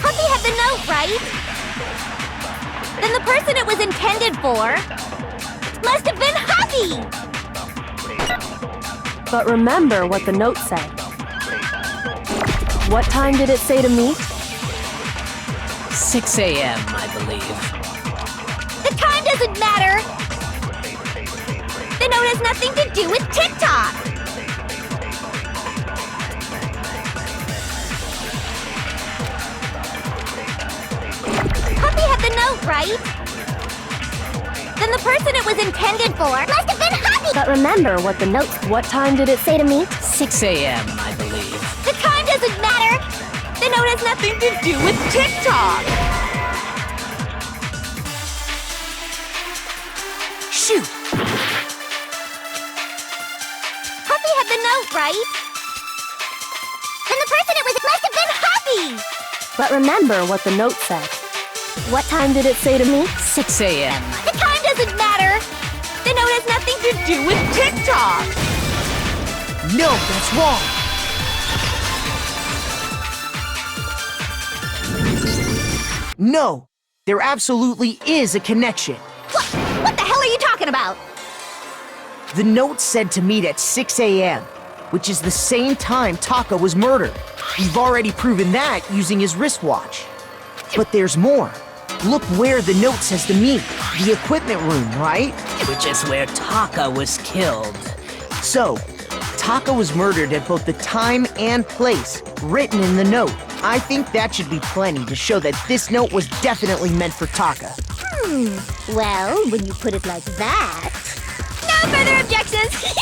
Huffy had the note, right? Then the person it was intended for must have been Huffy! But remember what the note said. What time did it say to meet? 6 a.m., I believe. The time doesn't matter! The note has nothing to do with TikTok! Huffy had the note, right? Then the person it was intended for must have been Huffy! But remember what the note... What time did it say to meet? 6 a.m., I believe. The time doesn't matter! The note has nothing to do with TikTok! Shoot! Huffy had the note, right? Then the person it was must have been Huffy! But remember what the note said. What time did it say to meet? 6 a.m. The time doesn't matter! The note has nothing to do with TikTok! No, that's wrong! No, there absolutely is a connection. What the hell are you talking about? The note said to meet at 6 a.m., which is the same time Taka was murdered. We've already proven that using his wristwatch. But there's more. Look where the note says to meet. The equipment room, right? Which is where Taka was killed. So, Taka was murdered at both the time and place written in the note. I think that should be plenty to show that this note was definitely meant for Taka. Well, when you put it like that... No further objections!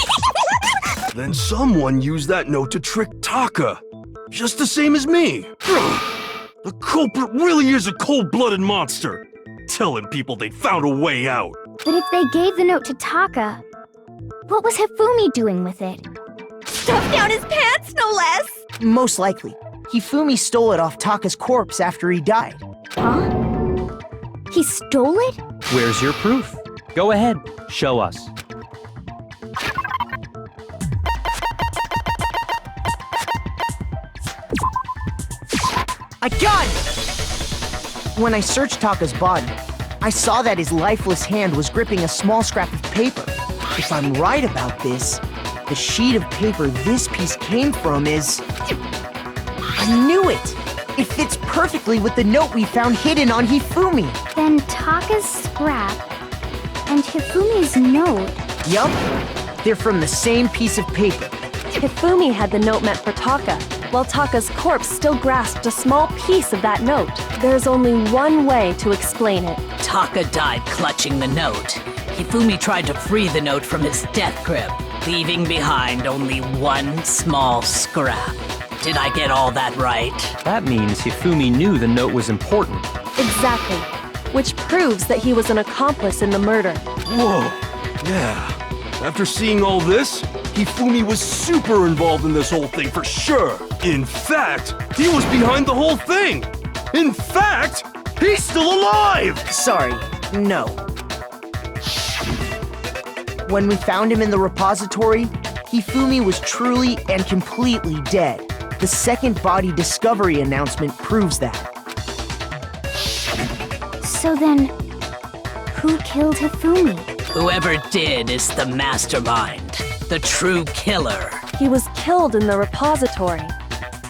Then someone used that note to trick Taka. Just the same as me. The culprit really is a cold-blooded monster. Telling people they found a way out. But if they gave the note to Taka, what was Hifumi doing with it? Stuffed down his pants, no less! Most likely. Hifumi stole it off Taka's corpse after he died. Huh? He stole it? Where's your proof? Go ahead, show us. I got it! When I searched Taka's body, I saw that his lifeless hand was gripping a small scrap of paper. If I'm right about this, the sheet of paper this piece came from is... I knew it! It fits perfectly with the note we found hidden on Hifumi. Then Taka's scrap and Hifumi's note. Yup, they're from the same piece of paper. Hifumi had the note meant for Taka, while Taka's corpse still grasped a small piece of that note. There's only one way to explain it. Taka died clutching the note. Hifumi tried to free the note from his death grip, leaving behind only one small scrap. Did I get all that right? That means Hifumi knew the note was important. Exactly. Which proves that he was an accomplice in the murder. Whoa, yeah. After seeing all this, Hifumi was super involved in this whole thing for sure. In fact, he was behind the whole thing. In fact, he's still alive! Sorry, no. When we found him in the repository, Hifumi was truly and completely dead. The second body discovery announcement proves that. So then, who killed Hifumi? Whoever did is the mastermind, the true killer. He was killed in the repository.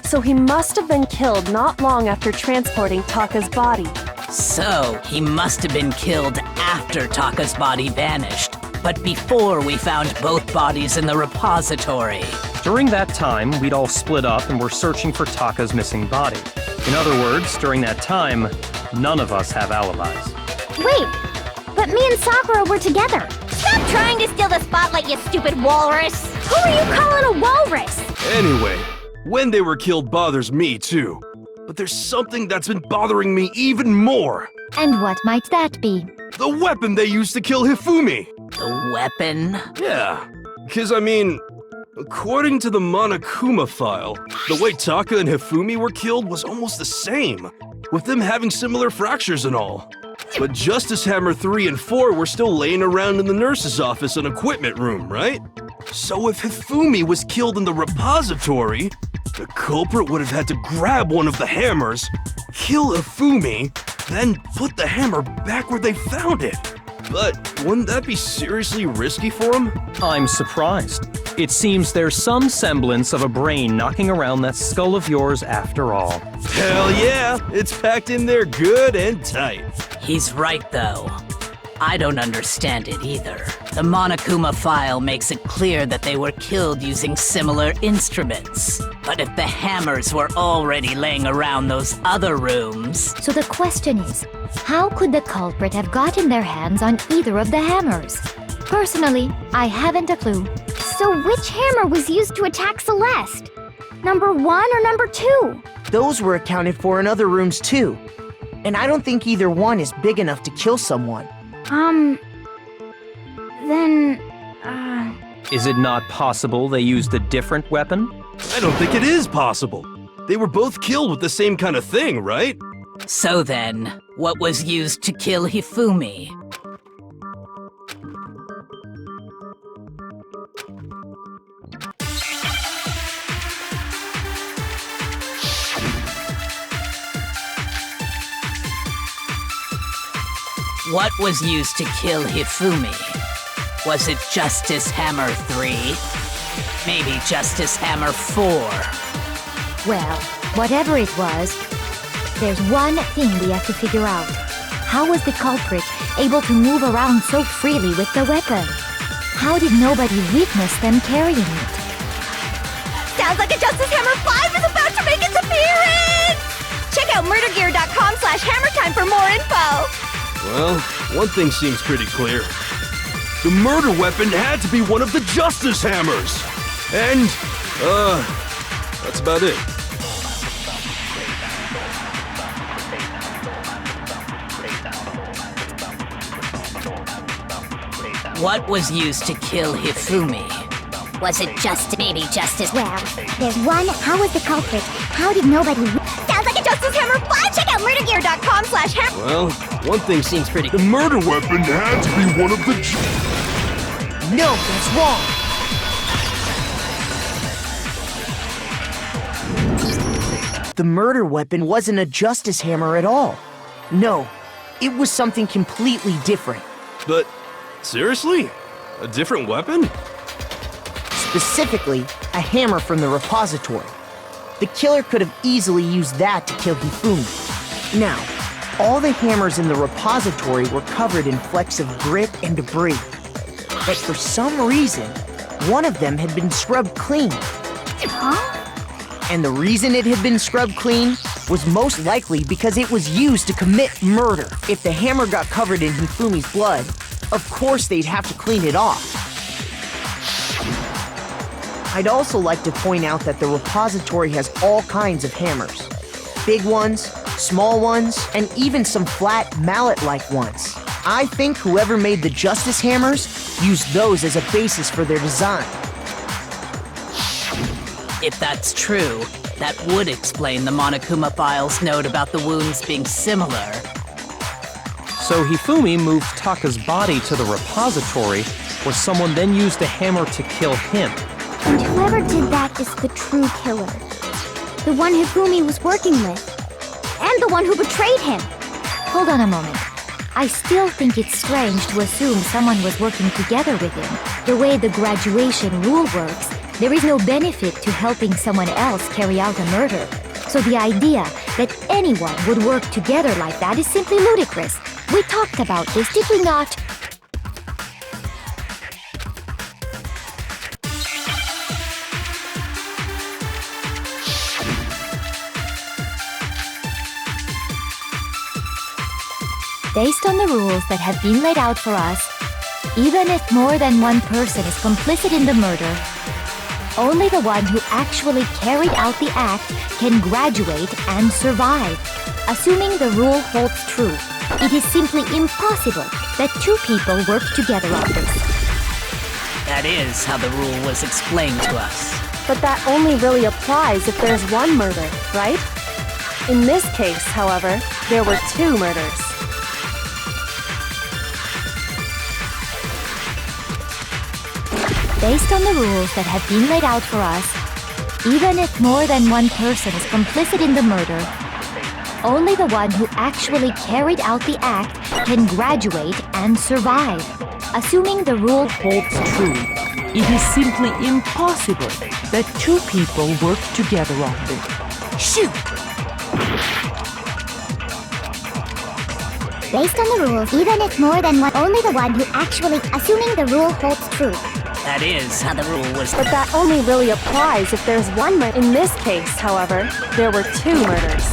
So he must have been killed not long after transporting Taka's body. So, he must have been killed after Taka's body vanished, but before we found both bodies in the repository. During that time, we'd all split up and were searching for Taka's missing body. In other words, during that time, none of us have alibis. Wait, but me and Sakura were together. Stop trying to steal the spotlight, you stupid walrus! Who are you calling a walrus? Anyway, when they were killed bothers me too. But there's something that's been bothering me even more. And what might that be? The weapon they used to kill Hifumi. The weapon? Yeah, because I mean, according to the Monokuma file, the way Taka and Hifumi were killed was almost the same, with them having similar fractures and all. But Justice Hammer 3 and 4 were still laying around in the nurse's office and equipment room, right? So if Hifumi was killed in the repository, the culprit would have had to grab one of the hammers, kill Hifumi, then put the hammer back where they found it. But wouldn't that be seriously risky for him? I'm surprised. It seems there's some semblance of a brain knocking around that skull of yours after all. Hell yeah, it's packed in there good and tight. He's right, though. I don't understand it either. The Monokuma file makes it clear that they were killed using similar instruments. But if the hammers were already laying around those other rooms... So the question is, how could the culprit have gotten their hands on either of the hammers? Personally, I haven't a clue. So which hammer was used to attack Celeste? Number 1 or number 2? Those were accounted for in other rooms too. And I don't think either one is big enough to kill someone. Then, Is it not possible they used a different weapon? I don't think it is possible. They were both killed with the same kind of thing, right? So then, what was used to kill Hifumi? What was used to kill Hifumi? Was it Justice Hammer 3? Maybe Justice Hammer 4? Well, whatever it was, there's one thing we have to figure out. How was the culprit able to move around so freely with the weapon? How did nobody witness them carrying it? Sounds like a Justice Hammer 5 is about to make its appearance! Check out murdergear.com/hammertime for more info! Well, one thing seems pretty clear. The murder weapon had to be one of the Justice Hammers! And, that's about it. What was used to kill Hifumi? Was it maybe justice? Well, there's one. How was the culprit? How did nobody... Sounds like a Justice Hammer 5! Check out murdergear.com/hammer... Well, one thing seems pretty... The murder weapon had to be one of the... No, that's wrong! The murder weapon wasn't a Justice Hammer at all. No, it was something completely different. But, seriously? A different weapon? Specifically, a hammer from the repository. The killer could have easily used that to kill Hifumi. Now, all the hammers in the repository were covered in flecks of grit and debris. But for some reason, one of them had been scrubbed clean. Huh? And the reason it had been scrubbed clean was most likely because it was used to commit murder. If the hammer got covered in Hifumi's blood, of course they'd have to clean it off. I'd also like to point out that the repository has all kinds of hammers. Big ones, small ones, and even some flat mallet-like ones. I think whoever made the Justice Hammers used those as a basis for their design. If that's true, that would explain the Monokuma file's note about the wounds being similar. So Hifumi moved Taka's body to the repository, where someone then used the hammer to kill him. And whoever did that is the true killer. The one Hifumi was working with. And the one who betrayed him. Hold on a moment. I still think it's strange to assume someone was working together with him. The way the graduation rule works, there is no benefit to helping someone else carry out a murder. So the idea that anyone would work together like that is simply ludicrous. We talked about this, did we not? Based on the rules that have been laid out for us, even if more than one person is complicit in the murder, only the one who actually carried out the act can graduate and survive. Assuming the rule holds true, it is simply impossible that two people work together on this. That is how the rule was explained to us. But that only really applies if there's one murder, right? In this case, however, there were two murders. Based on the rules that have been laid out for us, even if more than one person is complicit in the murder, only the one who actually carried out the act can graduate and survive. Assuming the rule holds true, it is simply impossible that two people work together on this. Shoot! Based on the rules, even if more than one, only the one who actually, assuming the rule holds true. That is how the rule was... But that only really applies if there's one murder. In this case, however, there were two murders.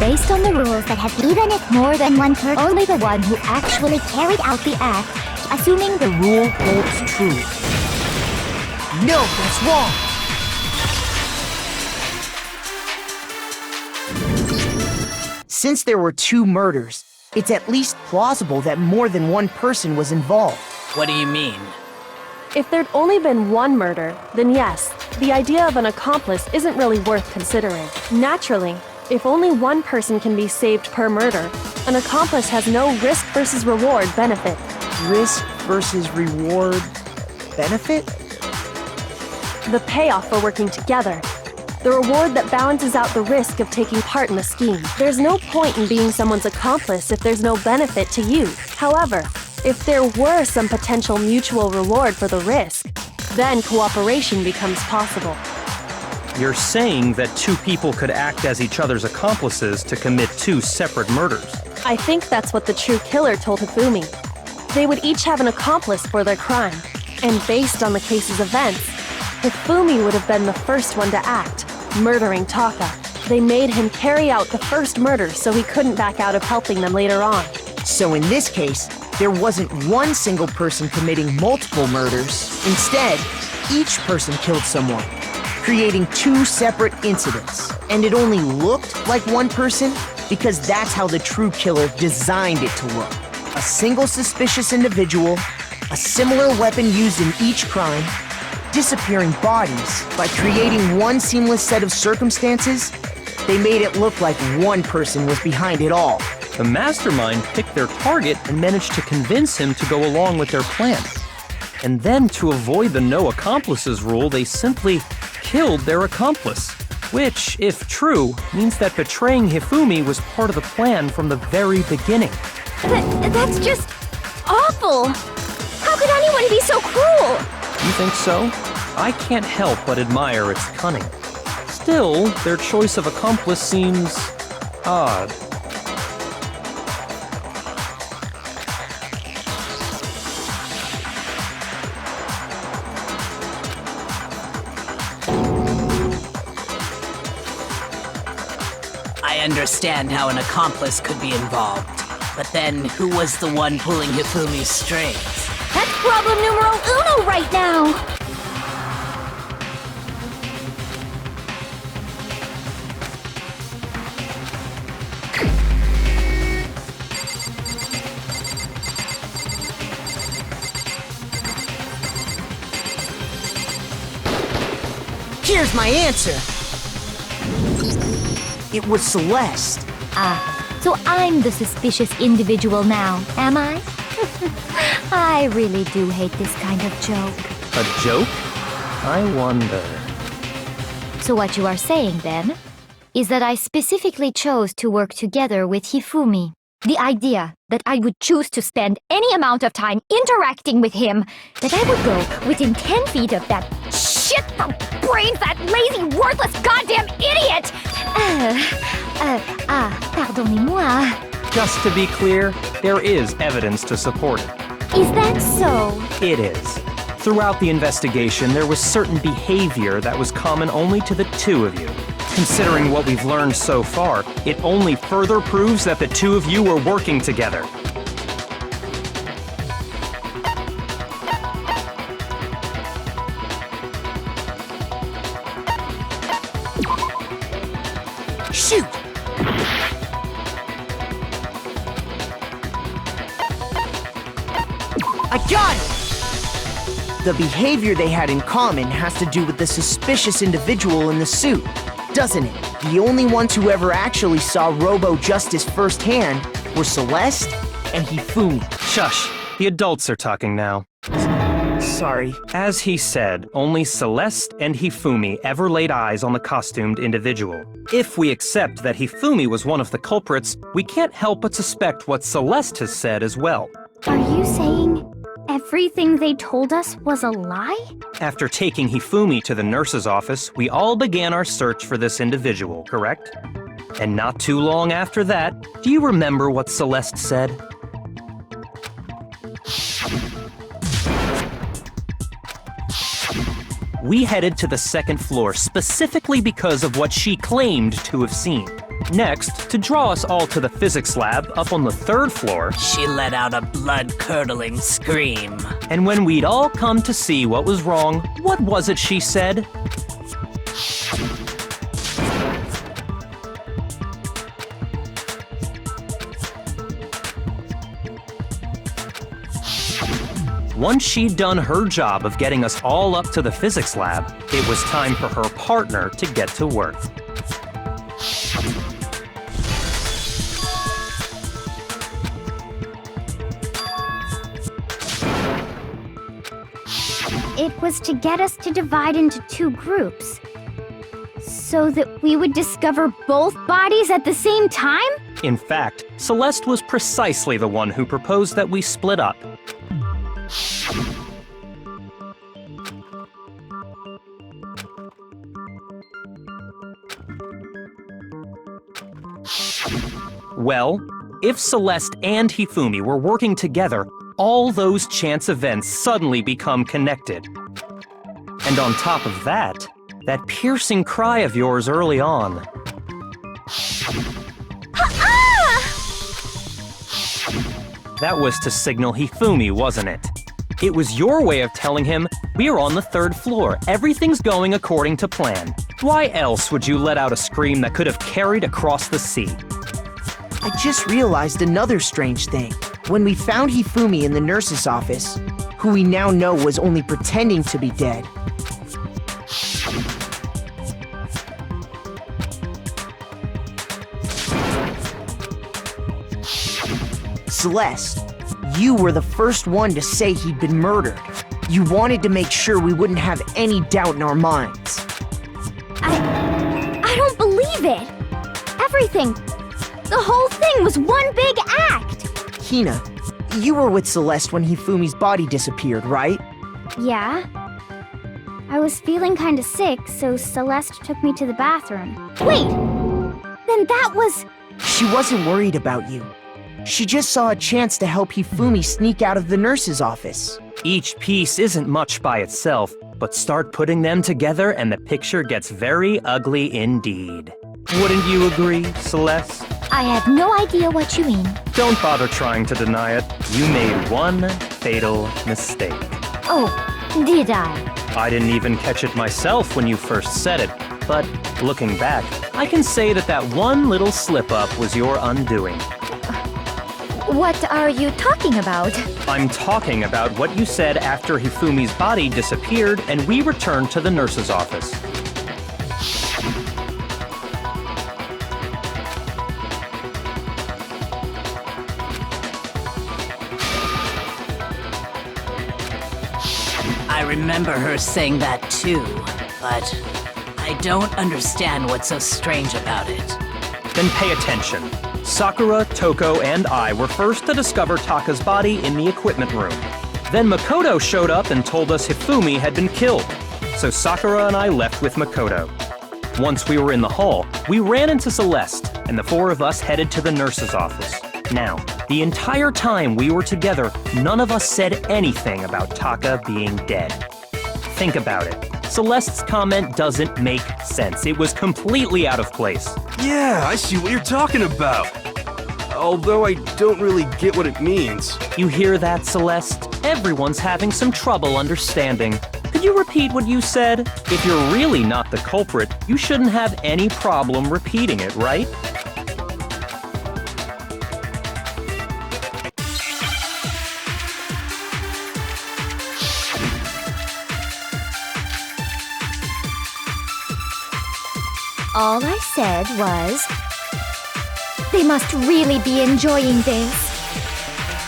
Based on the rules that have even if more than one person, only the one who actually carried out the act, assuming the rule holds true. No, that's wrong! Since there were two murders, it's at least plausible that more than one person was involved. What do you mean? If there'd only been one murder, then yes, the idea of an accomplice isn't really worth considering. Naturally, if only one person can be saved per murder, an accomplice has no risk versus reward benefit. Risk versus reward benefit? The payoff for working together. The reward that balances out the risk of taking part in the scheme. There's no point in being someone's accomplice if there's no benefit to you. However, if there were some potential mutual reward for the risk, Then cooperation becomes possible. You're saying that two people could act as each other's accomplices to commit two separate murders. I think that's what the true killer told Hifumi. They would each have an accomplice for their crime, and based on the case's events, Hifumi would have been the first one to act, murdering Taka. They made him carry out the first murder so he couldn't back out of helping them later on. So in this case, there wasn't one single person committing multiple murders. Instead, each person killed someone, creating two separate incidents. And it only looked like one person because that's how the true killer designed it to look. A single suspicious individual, a similar weapon used in each crime, disappearing bodies. By creating one seamless set of circumstances, they made it look like one person was behind it all. The mastermind picked their target and managed to convince him to go along with their plan. And then, to avoid the no accomplices rule, they simply killed their accomplice. Which, if true, means that betraying Hifumi was part of the plan from the very beginning. That's just awful! How could anyone be so cruel? You think so? I can't help but admire its cunning. Still, their choice of accomplice seems odd. I understand how an accomplice could be involved, but then who was the one pulling Hifumi's strings? That's problem numero uno right now! Here's my answer. It was Celeste. Ah, so I'm the suspicious individual now, am I? I really do hate this kind of joke. A joke? I wonder. So what you are saying, then, is that I specifically chose to work together with Hifumi. The idea that I would choose to spend any amount of time interacting with him, that I would go within 10 feet of that shit for brains, that lazy, worthless, goddamn idiot! Pardonnez-moi. Just to be clear, there is evidence to support it. Is that so? It is. Throughout the investigation, there was certain behavior that was common only to the two of you. Considering what we've learned so far, it only further proves that the two of you were working together. Shoot! I got it! The behavior they had in common has to do with the suspicious individual in the suit, doesn't it? The only ones who ever actually saw Robo-Justice firsthand were Celeste and Hifumi. Shush! The adults are talking now. Sorry. As he said, only Celeste and Hifumi ever laid eyes on the costumed individual. If we accept that Hifumi was one of the culprits, we can't help but suspect what Celeste has said as well. Are you saying everything they told us was a lie? After taking Hifumi to the nurse's office, we all began our search for this individual, correct? And not too long after that, do you remember what Celeste said? We headed to the second floor specifically because of what she claimed to have seen. Next, to draw us all to the physics lab up on the third floor, She let out a blood-curdling scream. and when we'd all come to see what was wrong, what was it she said? Once she'd done her job of getting us all up to the physics lab, it was time for her partner to get to work. It was to get us to divide into two groups, so that we would discover both bodies at the same time? In fact, Celeste was precisely the one who proposed that we split up. Well, if Celeste and Hifumi were working together, all those chance events suddenly become connected. And on top of that, that piercing cry of yours early on. That was to signal Hifumi, wasn't it? It was your way of telling him, we're on the 3rd floor, everything's going according to plan. Why else would you let out a scream that could have carried across the sea? I just realized another strange thing. When we found Hifumi in the nurse's office, who we now know was only pretending to be dead, Celeste, you were the first one to say he'd been murdered. You wanted to make sure we wouldn't have any doubt in our minds. I don't believe it. Everything, the whole thing was one big act. Hina, you were with Celeste when Hifumi's body disappeared, right? Yeah. I was feeling kinda sick, so Celeste took me to the bathroom. Wait! Then that was... She wasn't worried about you. She just saw a chance to help Hifumi sneak out of the nurse's office. Each piece isn't much by itself, but start putting them together and the picture gets very ugly indeed. Wouldn't you agree, Celeste? I have no idea what you mean. Don't bother trying to deny it. You made one fatal mistake. Oh, did I? I didn't even catch it myself when you first said it, but looking back, I can say that one little slip-up was your undoing. What are you talking about? I'm talking about what you said after Hifumi's body disappeared and we returned to the nurse's office. I remember her saying that too, but I don't understand what's so strange about it. Then pay attention. Sakura, Toko, and I were first to discover Taka's body in the equipment room. Then Makoto showed up and told us Hifumi had been killed. So Sakura and I left with Makoto. Once we were in the hall, we ran into Celeste, and the 4 of us headed to the nurse's office. Now, the entire time we were together, none of us said anything about Taka being dead. Think about it. Celeste's comment doesn't make sense. It was completely out of place. Yeah, I see what you're talking about. Although I don't really get what it means. You hear that, Celeste? Everyone's having some trouble understanding. Could you repeat what you said? If you're really not the culprit, you shouldn't have any problem repeating it, right? All I said was, they must really be enjoying this.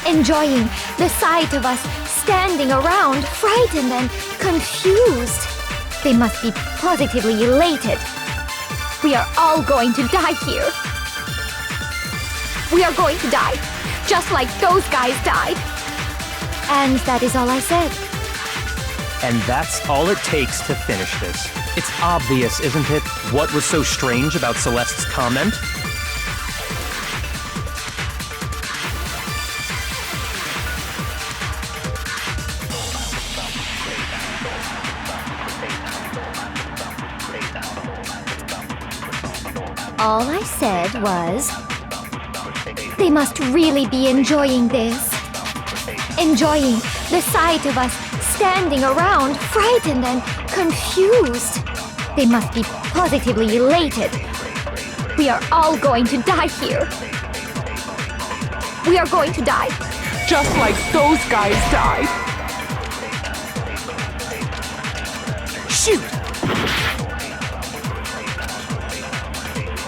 Enjoying the sight of us standing around, frightened and confused. They must be positively elated. We are all going to die here. We are going to die, just like those guys died. And that is all I said. And that's all it takes to finish this. It's obvious, isn't it, what was so strange about Celeste's comment? All I said was, they must really be enjoying this. Enjoying the sight of us standing around, frightened and confused. They must be positively elated. We are all going to die here. We are going to die, Just like those guys died. Shoot!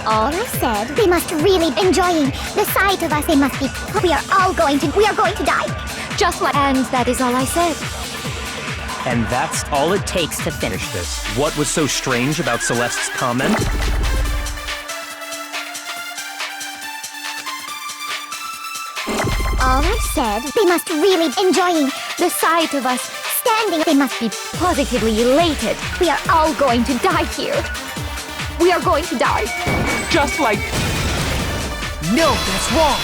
All I said, they must really enjoying the sight of us. They must be. We are going to die. just like. And that is all I said. And that's all it takes to finish this. What was so strange about Celeste's comment? All I said, they must really enjoying the sight of us standing. They must be positively elated. We are all going to die here. We are going to die. Just like... No, that's wrong!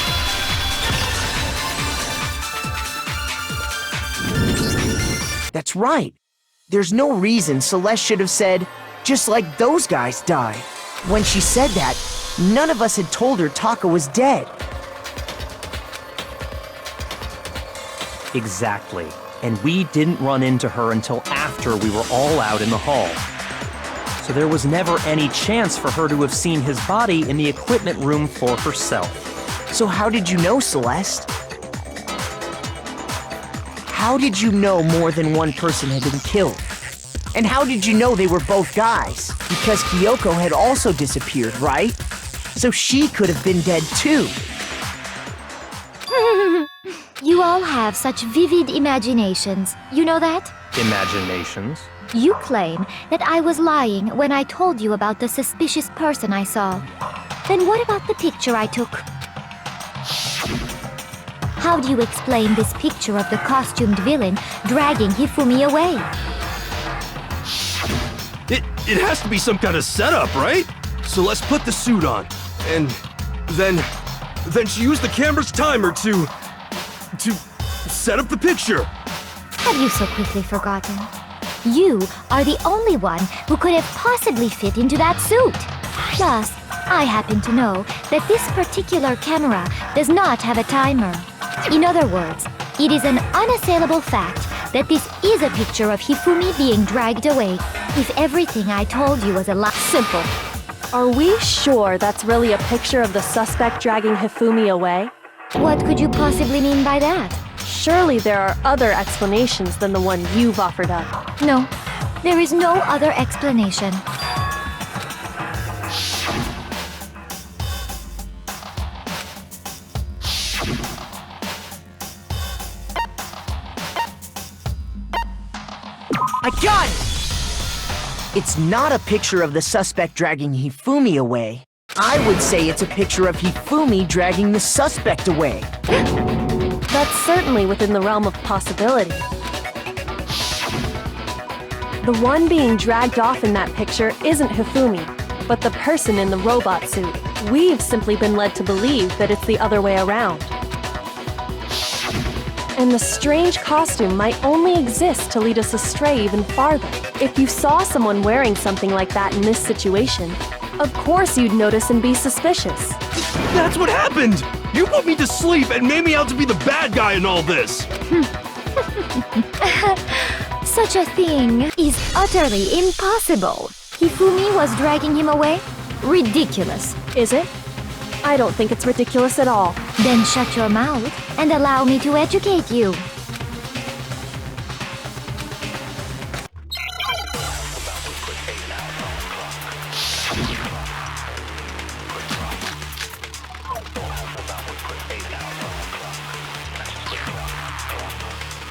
That's right. There's no reason Celeste should have said, just like those guys died. When she said that, none of us had told her Taka was dead. Exactly. And we didn't run into her until after we were all out in the hall. So there was never any chance for her to have seen his body in the equipment room for herself. So how did you know, Celeste? How did you know more than one person had been killed? And how did you know they were both guys? Because Kyoko had also disappeared, right? So she could have been dead too. You all have such vivid imaginations. You know that? Imaginations? You claim that I was lying when I told you about the suspicious person I saw. Then what about the picture I took? How do you explain this picture of the costumed villain dragging Hifumi away? It has to be some kind of setup, right? So let's put the suit on. And then she used the camera's timer to set up the picture. Have you so quickly forgotten? You are the only one who could have possibly fit into that suit. Plus, I happen to know that this particular camera does not have a timer. In other words, it is an unassailable fact that this is a picture of Hifumi being dragged away. If everything I told you was a lie. Simple. Are we sure that's really a picture of the suspect dragging Hifumi away? What could you possibly mean by that? Surely there are other explanations than the one you've offered up. No, there is no other explanation. I got it! It's not a picture of the suspect dragging Hifumi away. I would say it's a picture of Hifumi dragging the suspect away. That's certainly within the realm of possibility. The one being dragged off in that picture isn't Hifumi, but the person in the robot suit. We've simply been led to believe that it's the other way around. And the strange costume might only exist to lead us astray even farther. If you saw someone wearing something like that in this situation, of course you'd notice and be suspicious. That's what happened! You put me to sleep and made me out to be the bad guy in all this! Such a thing is utterly impossible. Hifumi was dragging him away? Ridiculous. Is it? I don't think it's ridiculous at all. Then shut your mouth and allow me to educate you.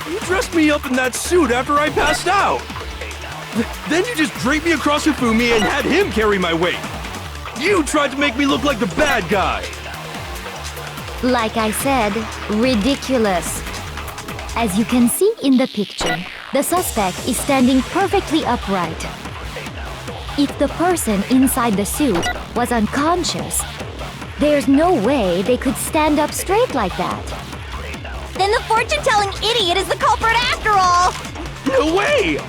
You dressed me up in that suit after I passed out! Then you just draped me across Hifumi and had him carry my weight! You tried to make me look like the bad guy! Like I said, ridiculous. As you can see in the picture, the suspect is standing perfectly upright. If the person inside the suit was unconscious, there's no way they could stand up straight like that. Then the fortune-telling idiot is the culprit after all! No way!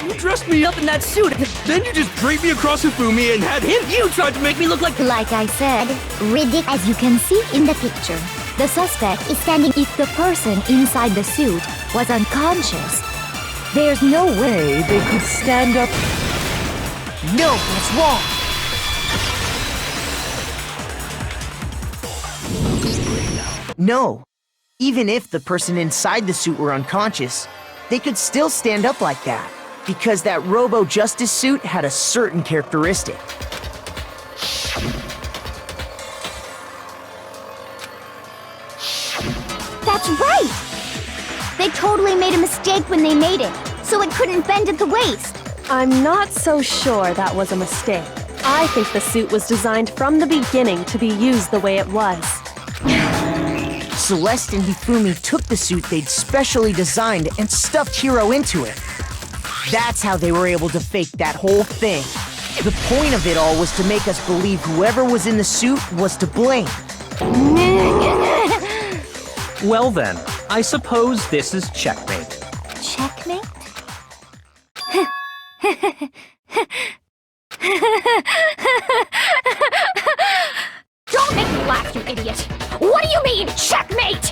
You dressed me up in that suit, then you just draped me across Hifumi and had him. You tried to make me look like... Like I said, ridiculous. As you can see in the picture, the suspect is standing. If the person inside the suit was unconscious, there's no way they could stand up. No, that's wrong! No. Even if the person inside the suit were unconscious, they could still stand up like that, because that Robo-Justice suit had a certain characteristic. That's right! They totally made a mistake when they made it, so it couldn't bend at the waist. I'm not so sure that was a mistake. I think the suit was designed from the beginning to be used the way it was. Celeste and Hifumi took the suit they'd specially designed and stuffed Hiro into it. That's how they were able to fake that whole thing. The point of it all was to make us believe whoever was in the suit was to blame. Well then, I suppose this is checkmate. Checkmate? Don't make me laugh, you idiot! What do you mean, checkmate?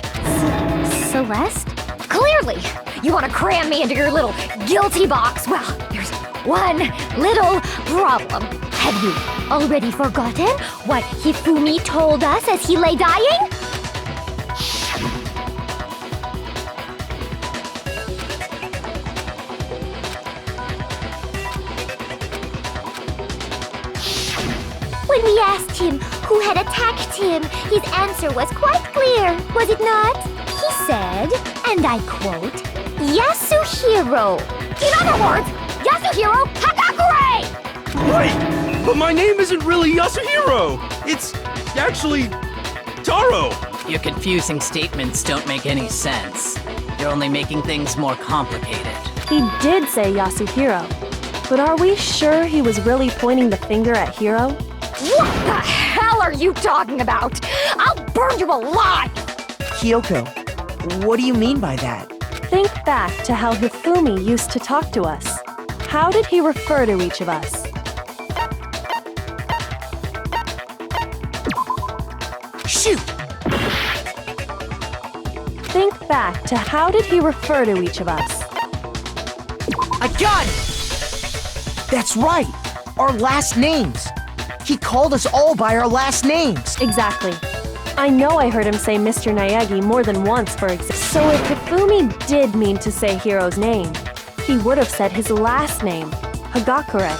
Celeste? Clearly, you want to cram me into your little guilty box. Well, there's one little problem. Have you already forgotten what Hifumi told us as he lay dying? When we asked him who had attacked him, his answer was quite clear, was it not? He said, and I quote, Yasuhiro. In other words, Yasuhiro Hagakure! Right! But my name isn't really Yasuhiro! It's actually Taro! Your confusing statements don't make any sense. You're only making things more complicated. He did say Yasuhiro, but are we sure he was really pointing the finger at Hiro? What the hell are you talking about? I'll burn you alive! Kyoko, what do you mean by that? Think back to how Hifumi used to talk to us. How did he refer to each of us? Shoot! Think back to how did he refer to each of us? I got it! That's right! Our last names! He called us all by our last names! Exactly. I know I heard him say Mr. Naegi more than once, for example. So if Hifumi did mean to say Hiro's name, he would have said his last name, Hagakure.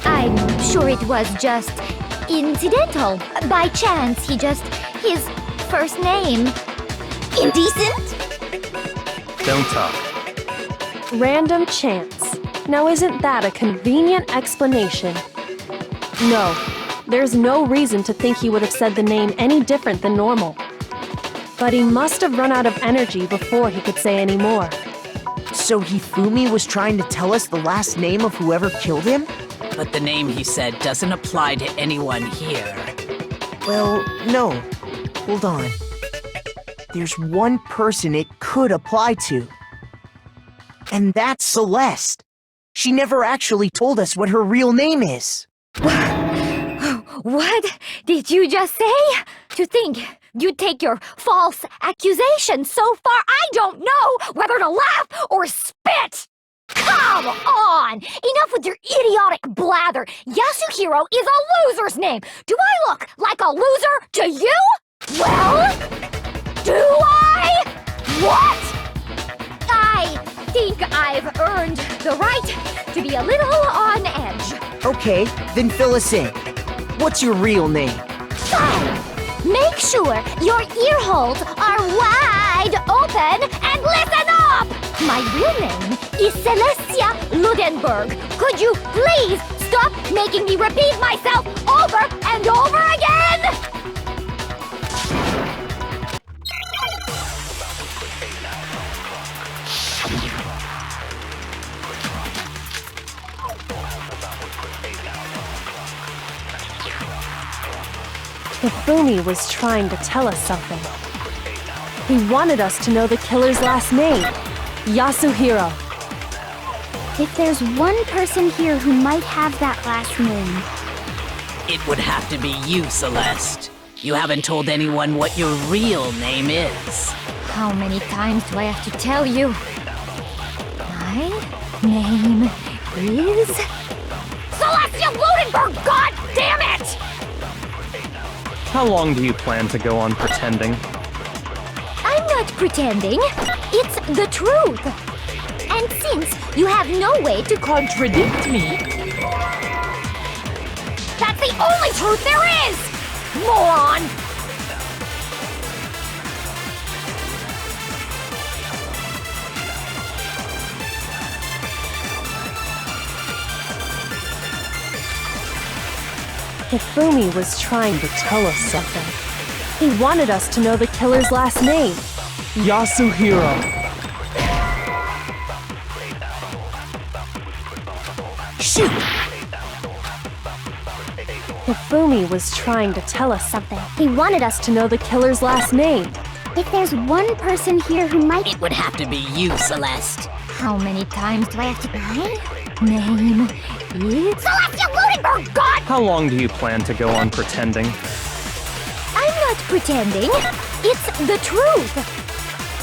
I'm sure it was just incidental. By chance, his first name. Indecent? Don't talk. Random chance. Now isn't that a convenient explanation? No, there's no reason to think he would have said the name any different than normal. But he must have run out of energy before he could say any more. So Hifumi was trying to tell us the last name of whoever killed him? But the name he said doesn't apply to anyone here. Well, no. Hold on. There's one person it could apply to. And that's Celeste. She never actually told us what her real name is. What did you just say? To think you'd take your false accusation so far, I don't know whether to laugh or spit! Come on! Enough with your idiotic blather! Yasuhiro is a loser's name! Do I look like a loser to you? Well, do I? What? I think I've earned the right to be a little on edge. Okay, then fill us in. What's your real name? Fine! Make sure your ear holes are wide open and listen up! My real name is Celestia Ludenberg. Could you please stop making me repeat myself over and over again? Hifumi was trying to tell us something. He wanted us to know the killer's last name, Yasuhiro. If there's one person here who might have that last name, It would have to be you, Celeste. You haven't told anyone what your real name is. how many times do I have to tell you? My name is... Celeste Celestia Ludenberg, god damn it! How long do you plan to go on pretending? I'm not pretending. It's the truth. And since you have no way to Contradict me. That's the only truth there is! Moron! Hifumi was trying to tell us something. He wanted us to know the killer's last name. Yasuhiro. Shoot! Hifumi was trying to tell us something. He wanted us to know the killer's last name. If there's one person here who might... It would have to be you, Celeste. How many times do I have to buy? Name is... Celestia Ludenberg, god! How long do you plan to go on pretending? I'm not pretending. It's the truth.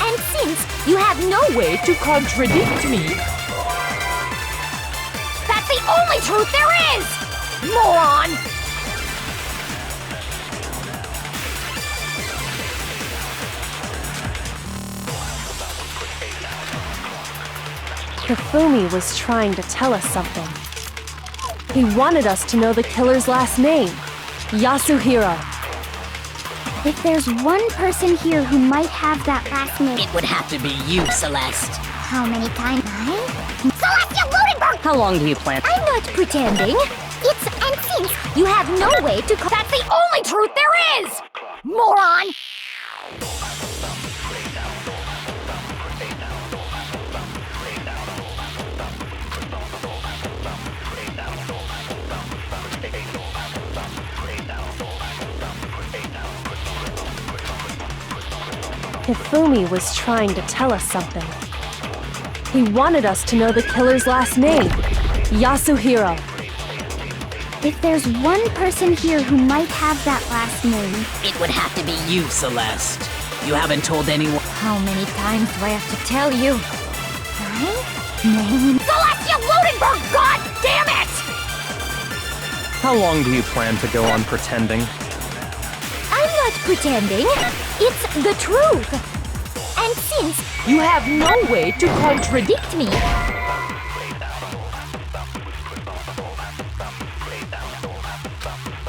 And since you have no way To contradict me. That's the only truth there is! Moron! Hifumi was trying to tell us something. He wanted us to know the killer's last name. Yasuhiro. If there's one person here who might have that last name... It would have to be you, Celeste. How many times? Celestia Ludenberg! How long do you plan? I'm not pretending. It's and since you have no way to... That's the only truth there is! Moron! Hifumi was trying to tell us something. He wanted us to know the killer's last name. Yasuhiro. If there's one person here who might have that last name... It would have to be you, Celeste. You haven't told anyone. How many times do I have to tell you? Name... Celestia Ludenberg, god damn it! How long do you plan to go on pretending? I'm not pretending. It's the truth. And since You have no way to contradict me,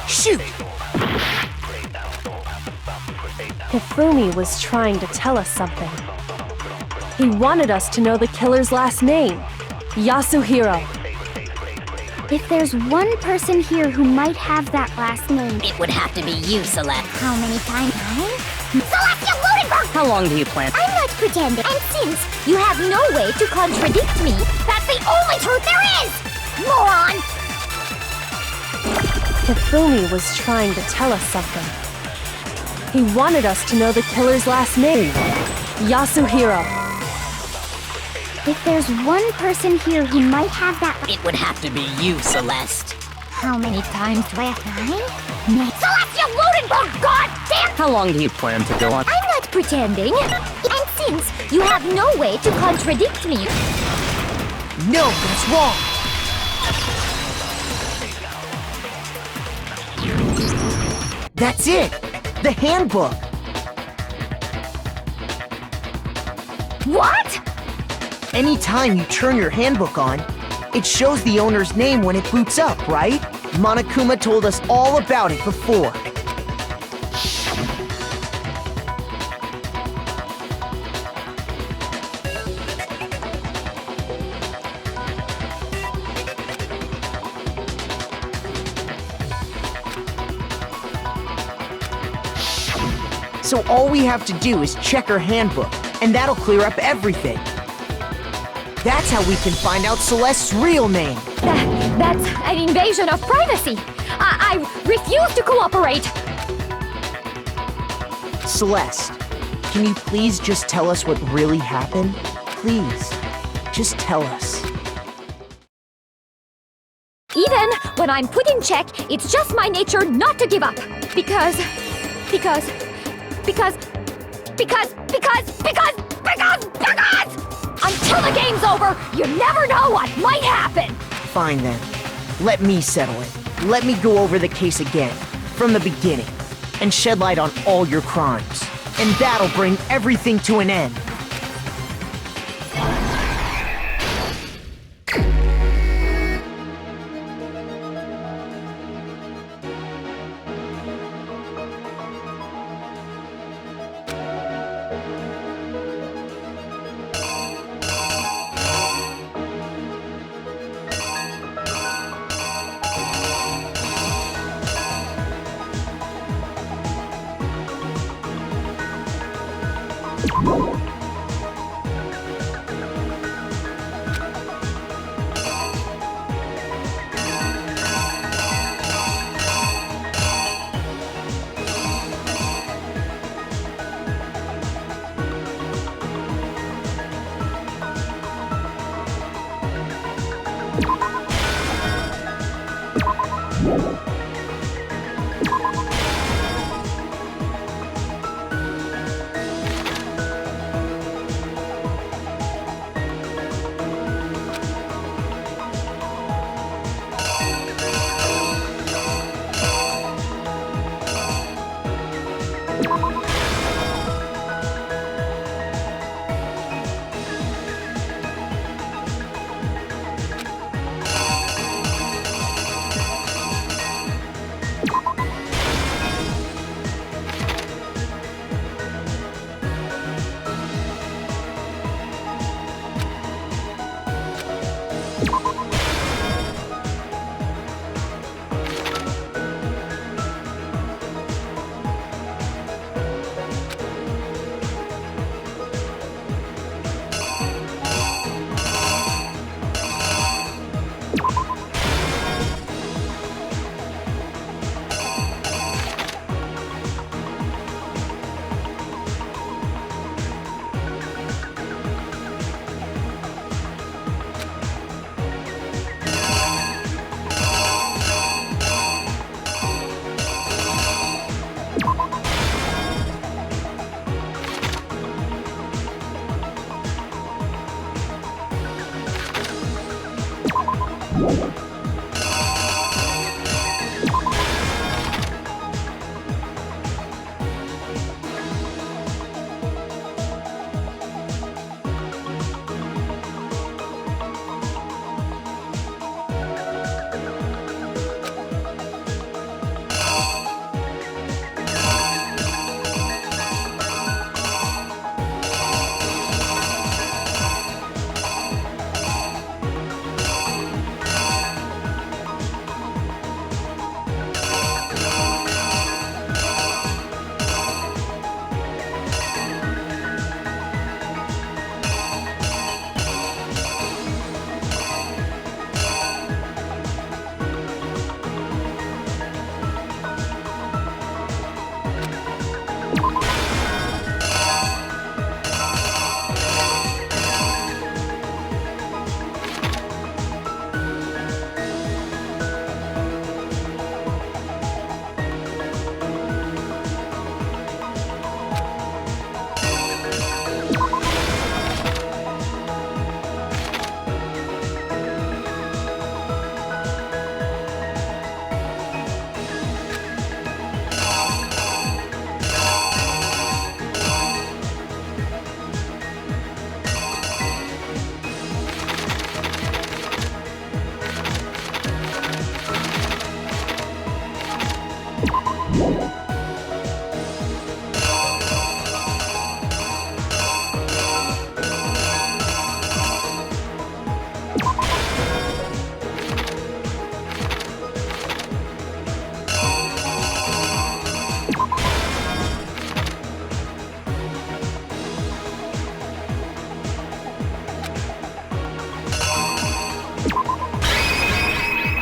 Shoot! Hifumi was trying to tell us something. He wanted us to know the killer's last name. Yasuhiro. If there's one person here who might have that last name... It would have to be you, Celeste. How many times? Celestia Ludenberg! How long do you plan? I'm not pretending. And since you have no way to contradict me, That's the only truth there is! Moron! Hifumi was trying to tell us something. He wanted us to know the killer's last name. Yasuhiro. If there's one person here who might have that... It would have to be you, Celeste. how many times do I have to Celestia Ludenberg, god damn! How long do you plan to go on? I'm not pretending. And since you have no way to contradict me... No, that's wrong! That's it! The handbook! What? Anytime you turn your handbook on, it shows the owner's name when it boots up, right? Monokuma told us all about it before. So all we have to do is check her handbook, and that'll clear up everything. That's how we can find out Celeste's real name. That's an invasion of privacy. I refuse to cooperate. Celeste, can you please just tell us what really happened? Please, just tell us. Even when I'm put in check, it's just my nature not to give up. Because until the game's over, you never know what might happen. Fine then. Let me settle it. Let me go over the case again, from the beginning, and shed light on all your crimes. And that'll bring everything to an end.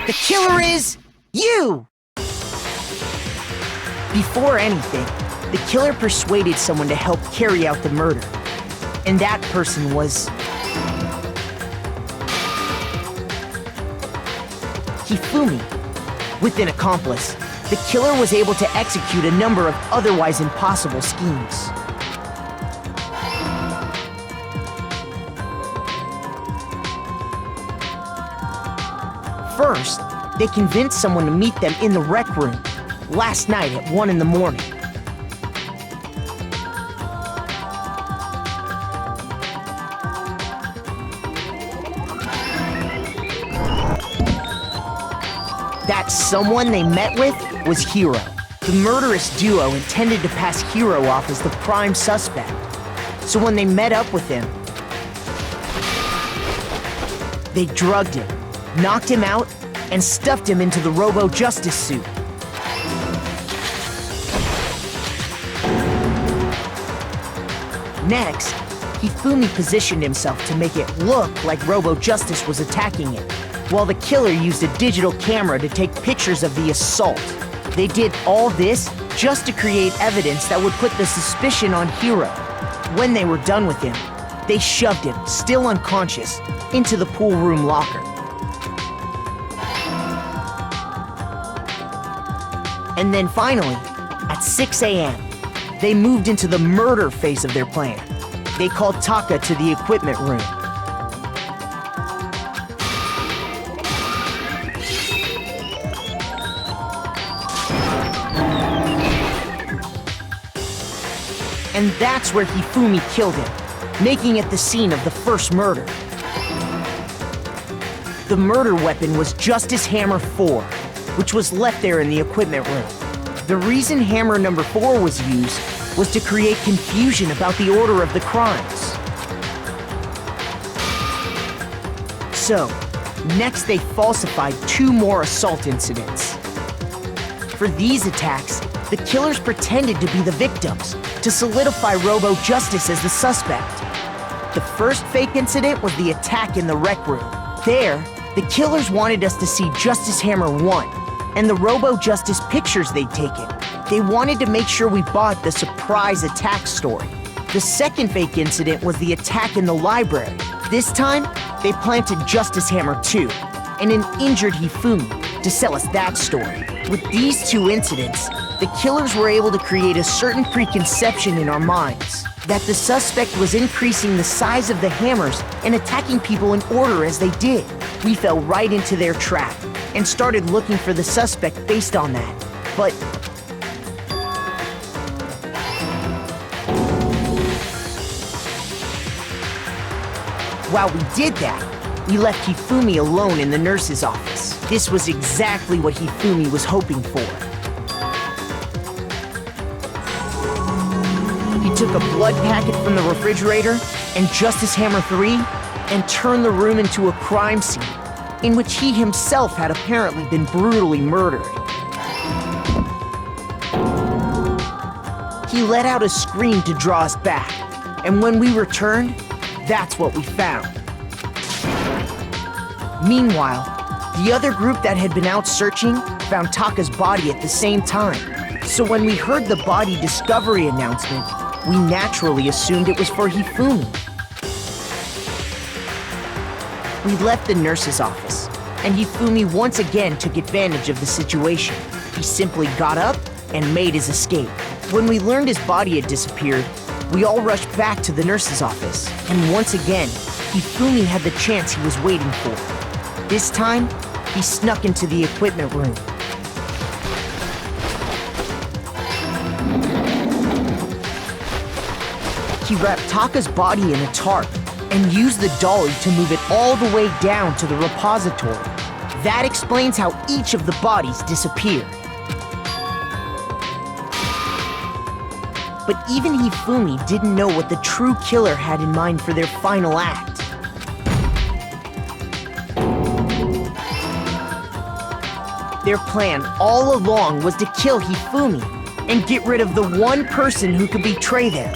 The killer is you! Before anything, the killer persuaded someone to help carry out the murder. And that person was... Hifumi. With an accomplice, the killer was able to execute a number of otherwise impossible schemes. First, They convinced someone to meet them in the rec room last night at 1 in the morning. That someone they met with was Hiro. The murderous duo intended to pass Hiro off as the prime suspect. So when they met up with him, they drugged him, knocked him out, and stuffed him into the Robo-Justice suit. Next, Hifumi positioned himself to make it look like Robo-Justice was attacking him, while the killer used a digital camera to take pictures of the assault. They did all this just to create evidence that would put the suspicion on Hiro. When they were done with him, they shoved him, still unconscious, into the pool room locker. And then finally, at 6 a.m., they moved into the murder phase of their plan. They called Taka to the equipment room. And that's where Hifumi killed him, making it the scene of the first murder. The murder weapon was Justice Hammer 4, which was left there in the equipment room. The reason Hammer number 4 was used was to create confusion about the order of the crimes. So, next they falsified 2 more assault incidents. For these attacks, the killers pretended to be the victims, to solidify Robo-Justice as the suspect. The first fake incident was the attack in the rec room. There, the killers wanted us to see Justice Hammer 1 and the Robo-Justice pictures they'd taken. They wanted to make sure we bought the surprise attack story. The second fake incident was the attack in the library. This time, they planted Justice Hammer 2 and an injured Hifumi to sell us that story. With these 2 incidents, the killers were able to create a certain preconception in our minds that the suspect was increasing the size of the hammers and attacking people in order as they did. We fell right into their trap and started looking for the suspect based on that. But while we did that, we left Hifumi alone in the nurse's office. This was exactly what Hifumi was hoping for. He took a blood packet from the refrigerator and Justice Hammer 3 and turned the room into a crime scene in which he himself had apparently been brutally murdered. He let out a scream to draw us back, and when we returned, that's what we found. Meanwhile, the other group that had been out searching found Taka's body at the same time. So when we heard the body discovery announcement, we naturally assumed it was for Hifumi. We left the nurse's office, and Hifumi once again took advantage of the situation. He simply got up and made his escape. When we learned his body had disappeared, we all rushed back to the nurse's office, and once again, Hifumi had the chance he was waiting for. This time, he snuck into the equipment room. He wrapped Taka's body in a tarp and used the dolly to move it all the way down to the repository. That explains how each of the bodies disappeared. But even Hifumi didn't know what the true killer had in mind for their final act. Their plan all along was to kill Hifumi and get rid of the one person who could betray them.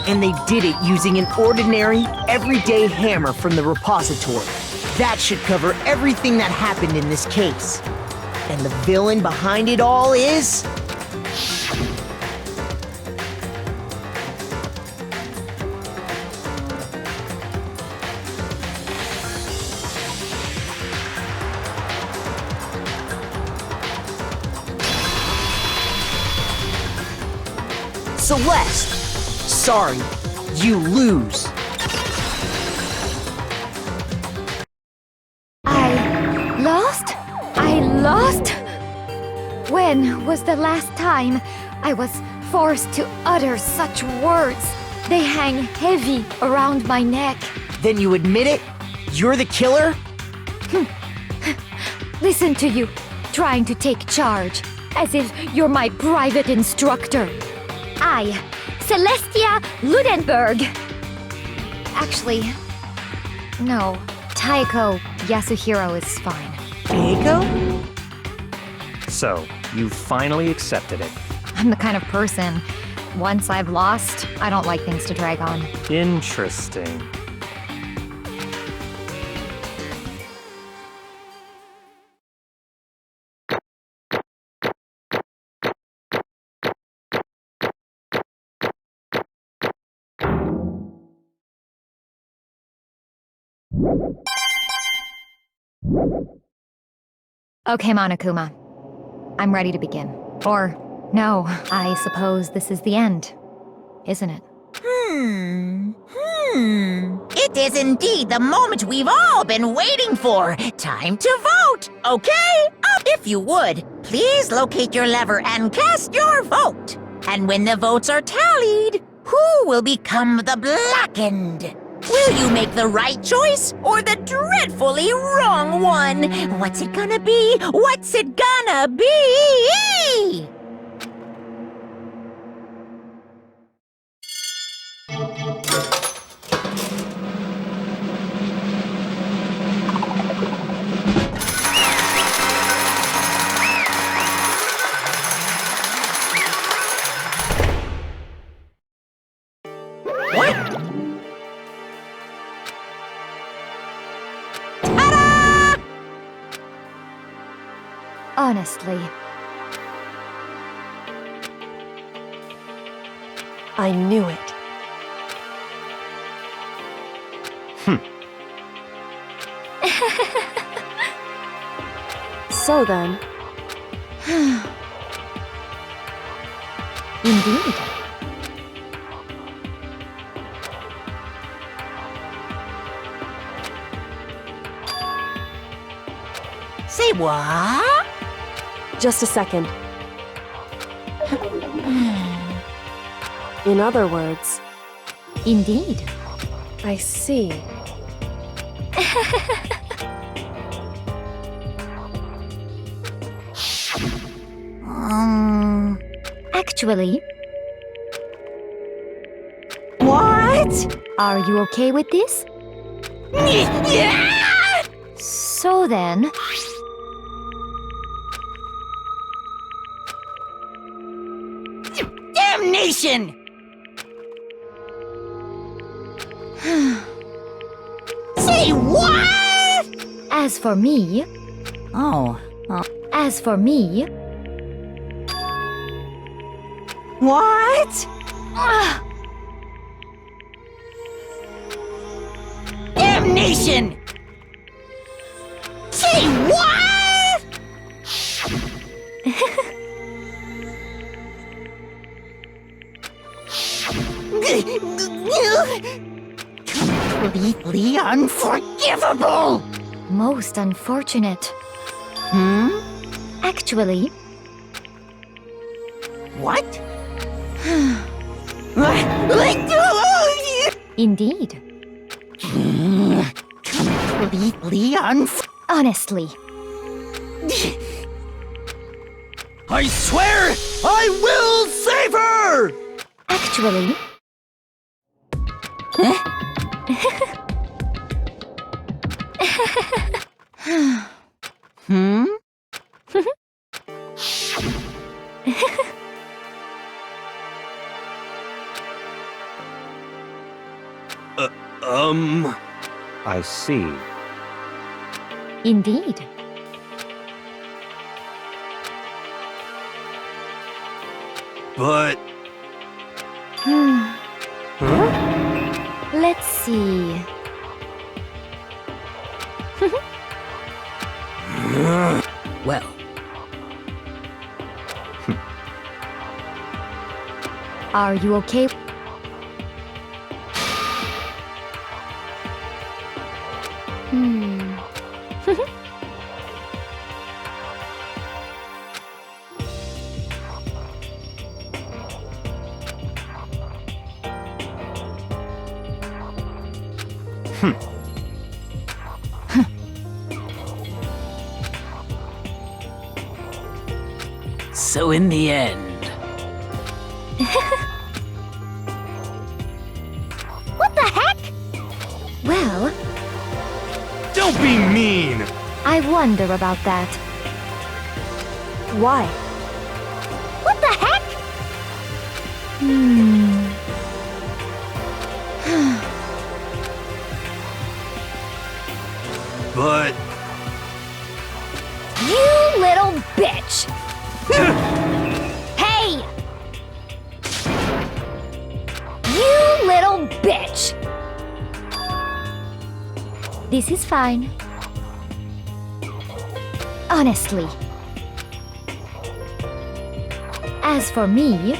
And they did it using an ordinary, everyday hammer from the repository. That should cover everything that happened in this case. And the villain behind it all is... Celeste! Sorry, you lose. I lost? I When was the last time I was forced to utter such words? They hang heavy around my neck. Then you admit it? You're the killer? Listen to you, trying to take charge, as if you're my private instructor. I, Celestia Ludenberg. Actually, no. Taiko Yasuhiro is fine. Taiko? So, you finally accepted it. I'm the kind of person, once I've lost, I don't like things to drag on. Interesting. Okay, Monokuma. I'm ready to begin. Or, no, I suppose this is the end, isn't it? It is indeed the moment we've all been waiting for. Time to vote, okay? If you would, please locate your lever and cast your vote. And when the votes are tallied, who will become the blackened? Will you make the right choice or the dreadfully wrong one? What's it gonna be? What's it gonna be? Honestly, I knew it. So then, indeed. Say what? just a second. In other words, Indeed. I see. Actually, What? are you okay with this? Yeah! So then, Damnation! Say what? as for me, as for me, What? Damnation! Say what? Completely unforgivable! most unfortunate. Actually, What? indeed. Completely Honestly, I swear I will save her! actually, I see. indeed. But Let's see. Well, Are you okay? So in the end, What the heck? Well, Don't be mean! I wonder about that. Why? What the heck? But... You little bitch! Hey! You little bitch! This is fine. Honestly. As for me,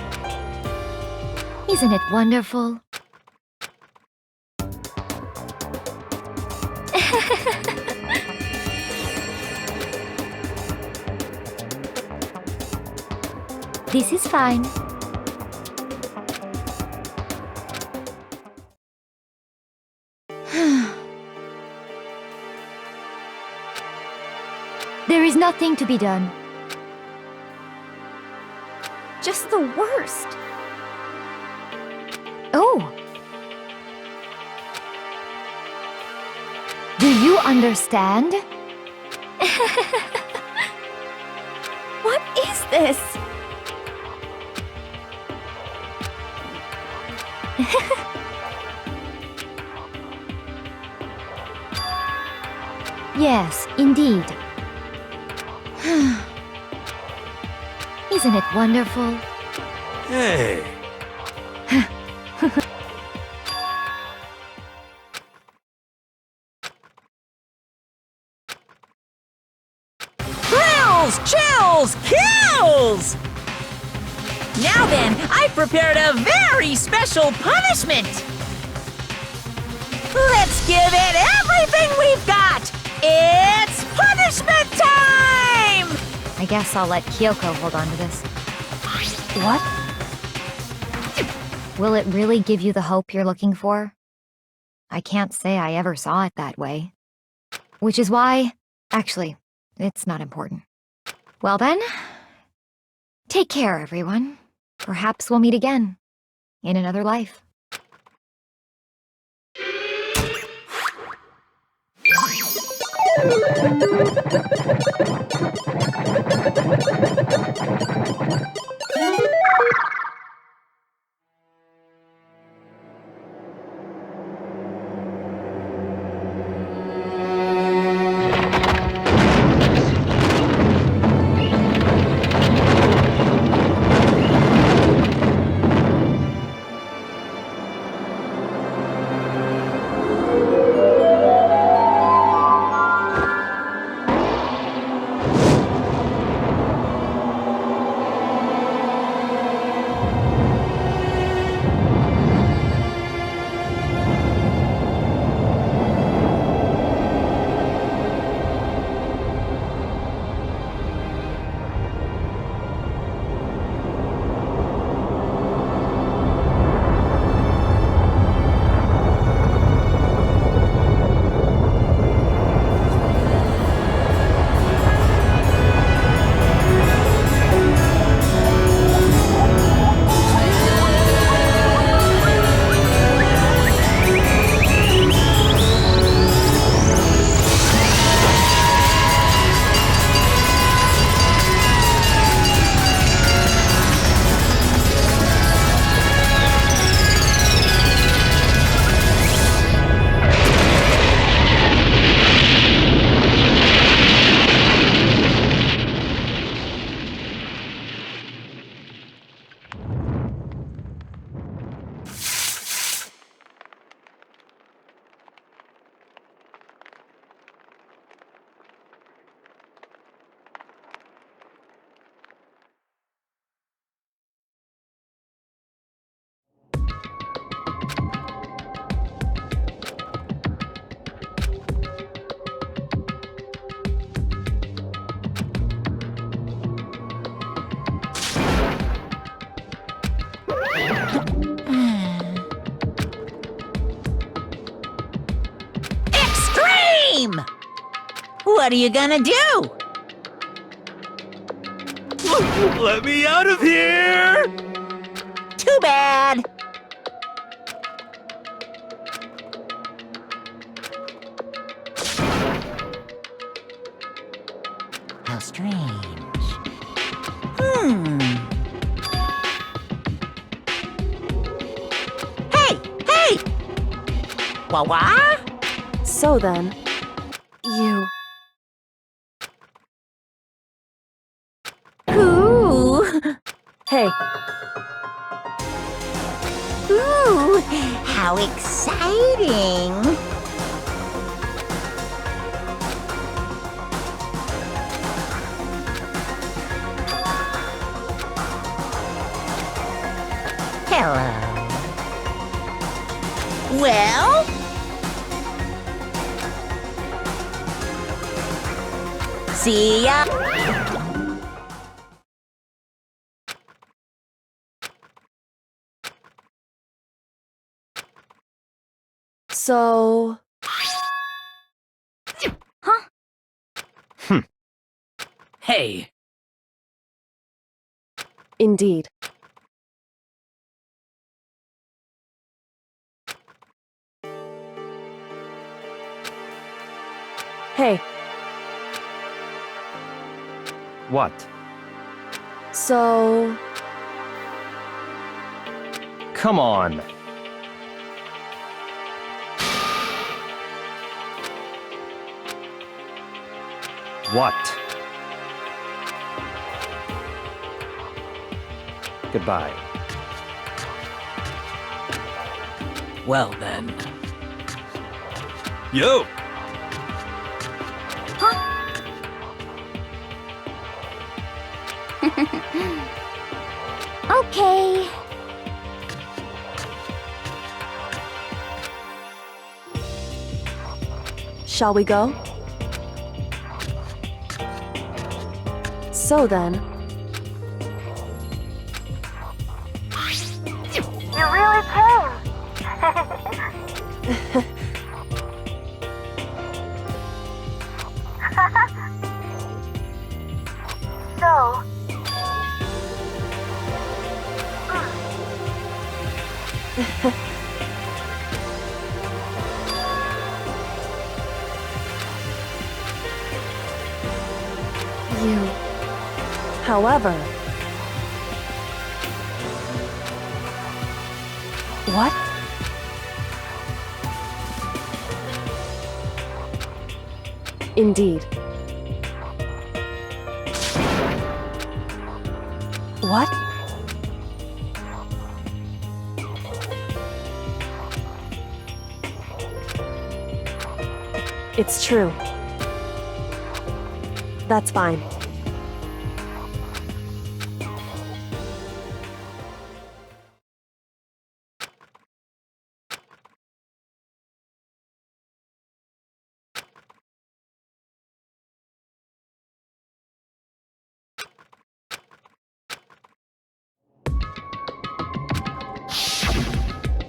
isn't it wonderful? This is fine. There is nothing to be done. Just the worst. Oh! Do you understand? What is this? Yes, indeed. Isn't it wonderful? Hey... Thrills, chills, kills! Now then, I've prepared a very special punishment! Let's give it everything we've got! It's punishment time! I guess I'll let Kyoko hold on to this. What? Will it really give you the hope you're looking for? I can't say I ever saw it that way. Which is why... Actually, it's not important. Well then, take care, everyone. Perhaps we'll meet again. In another life. What are you gonna do? Let me out of here! Too bad. How strange. Hey! Wah-wah? So then, you. Ooh! Hey, Ooh! How exciting! Hello. Well? See ya! so. Hey, Indeed. Hey, What? so. Come on. What? Goodbye. well then. Yo! Okay. Shall we go? So then. You really came. So, You. However. What? Indeed. What? It's true. That's fine.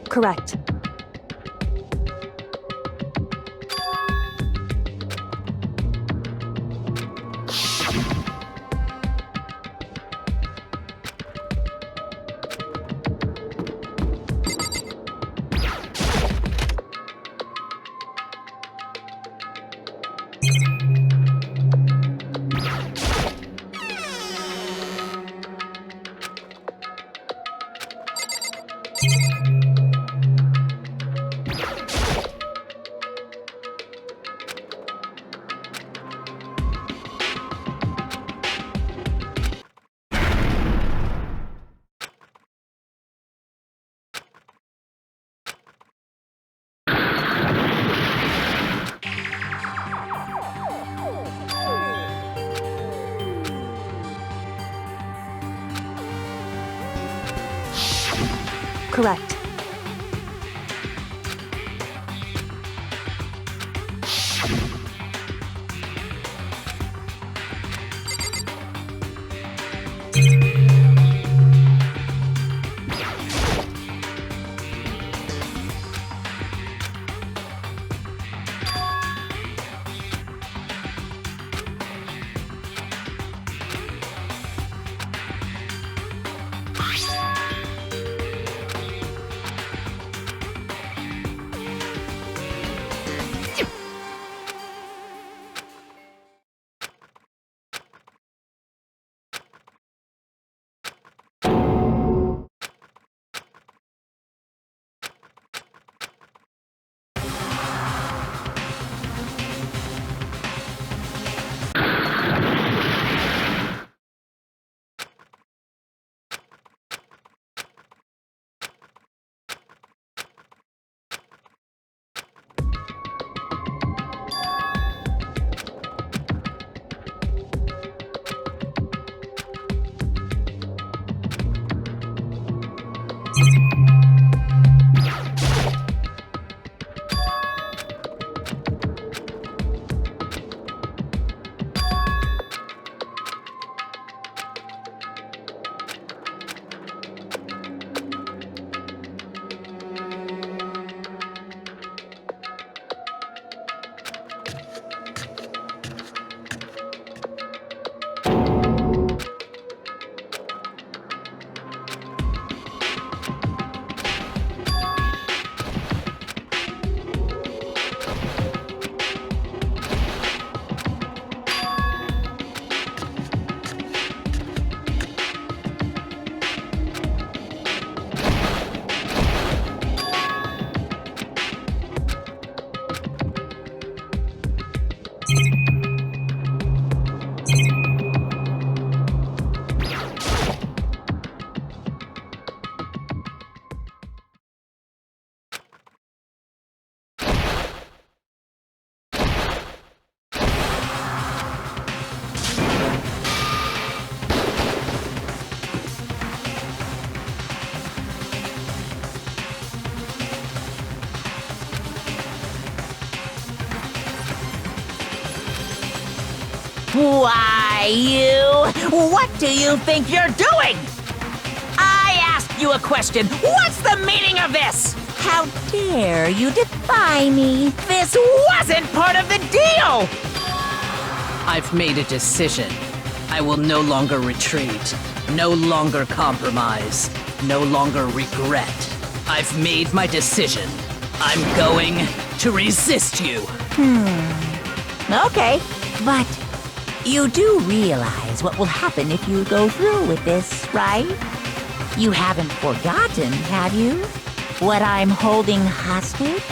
Correct. Correct. Why, you... What do you think you're doing? I asked you a question. What's the meaning of this? How dare you defy me? This wasn't part of the deal! I've made a decision. I will no longer retreat, no longer compromise, no longer regret. I've made my decision. I'm going to resist you. Okay, but you do realize what will happen if you go through with this, right? You haven't forgotten, have you? What I'm holding hostage?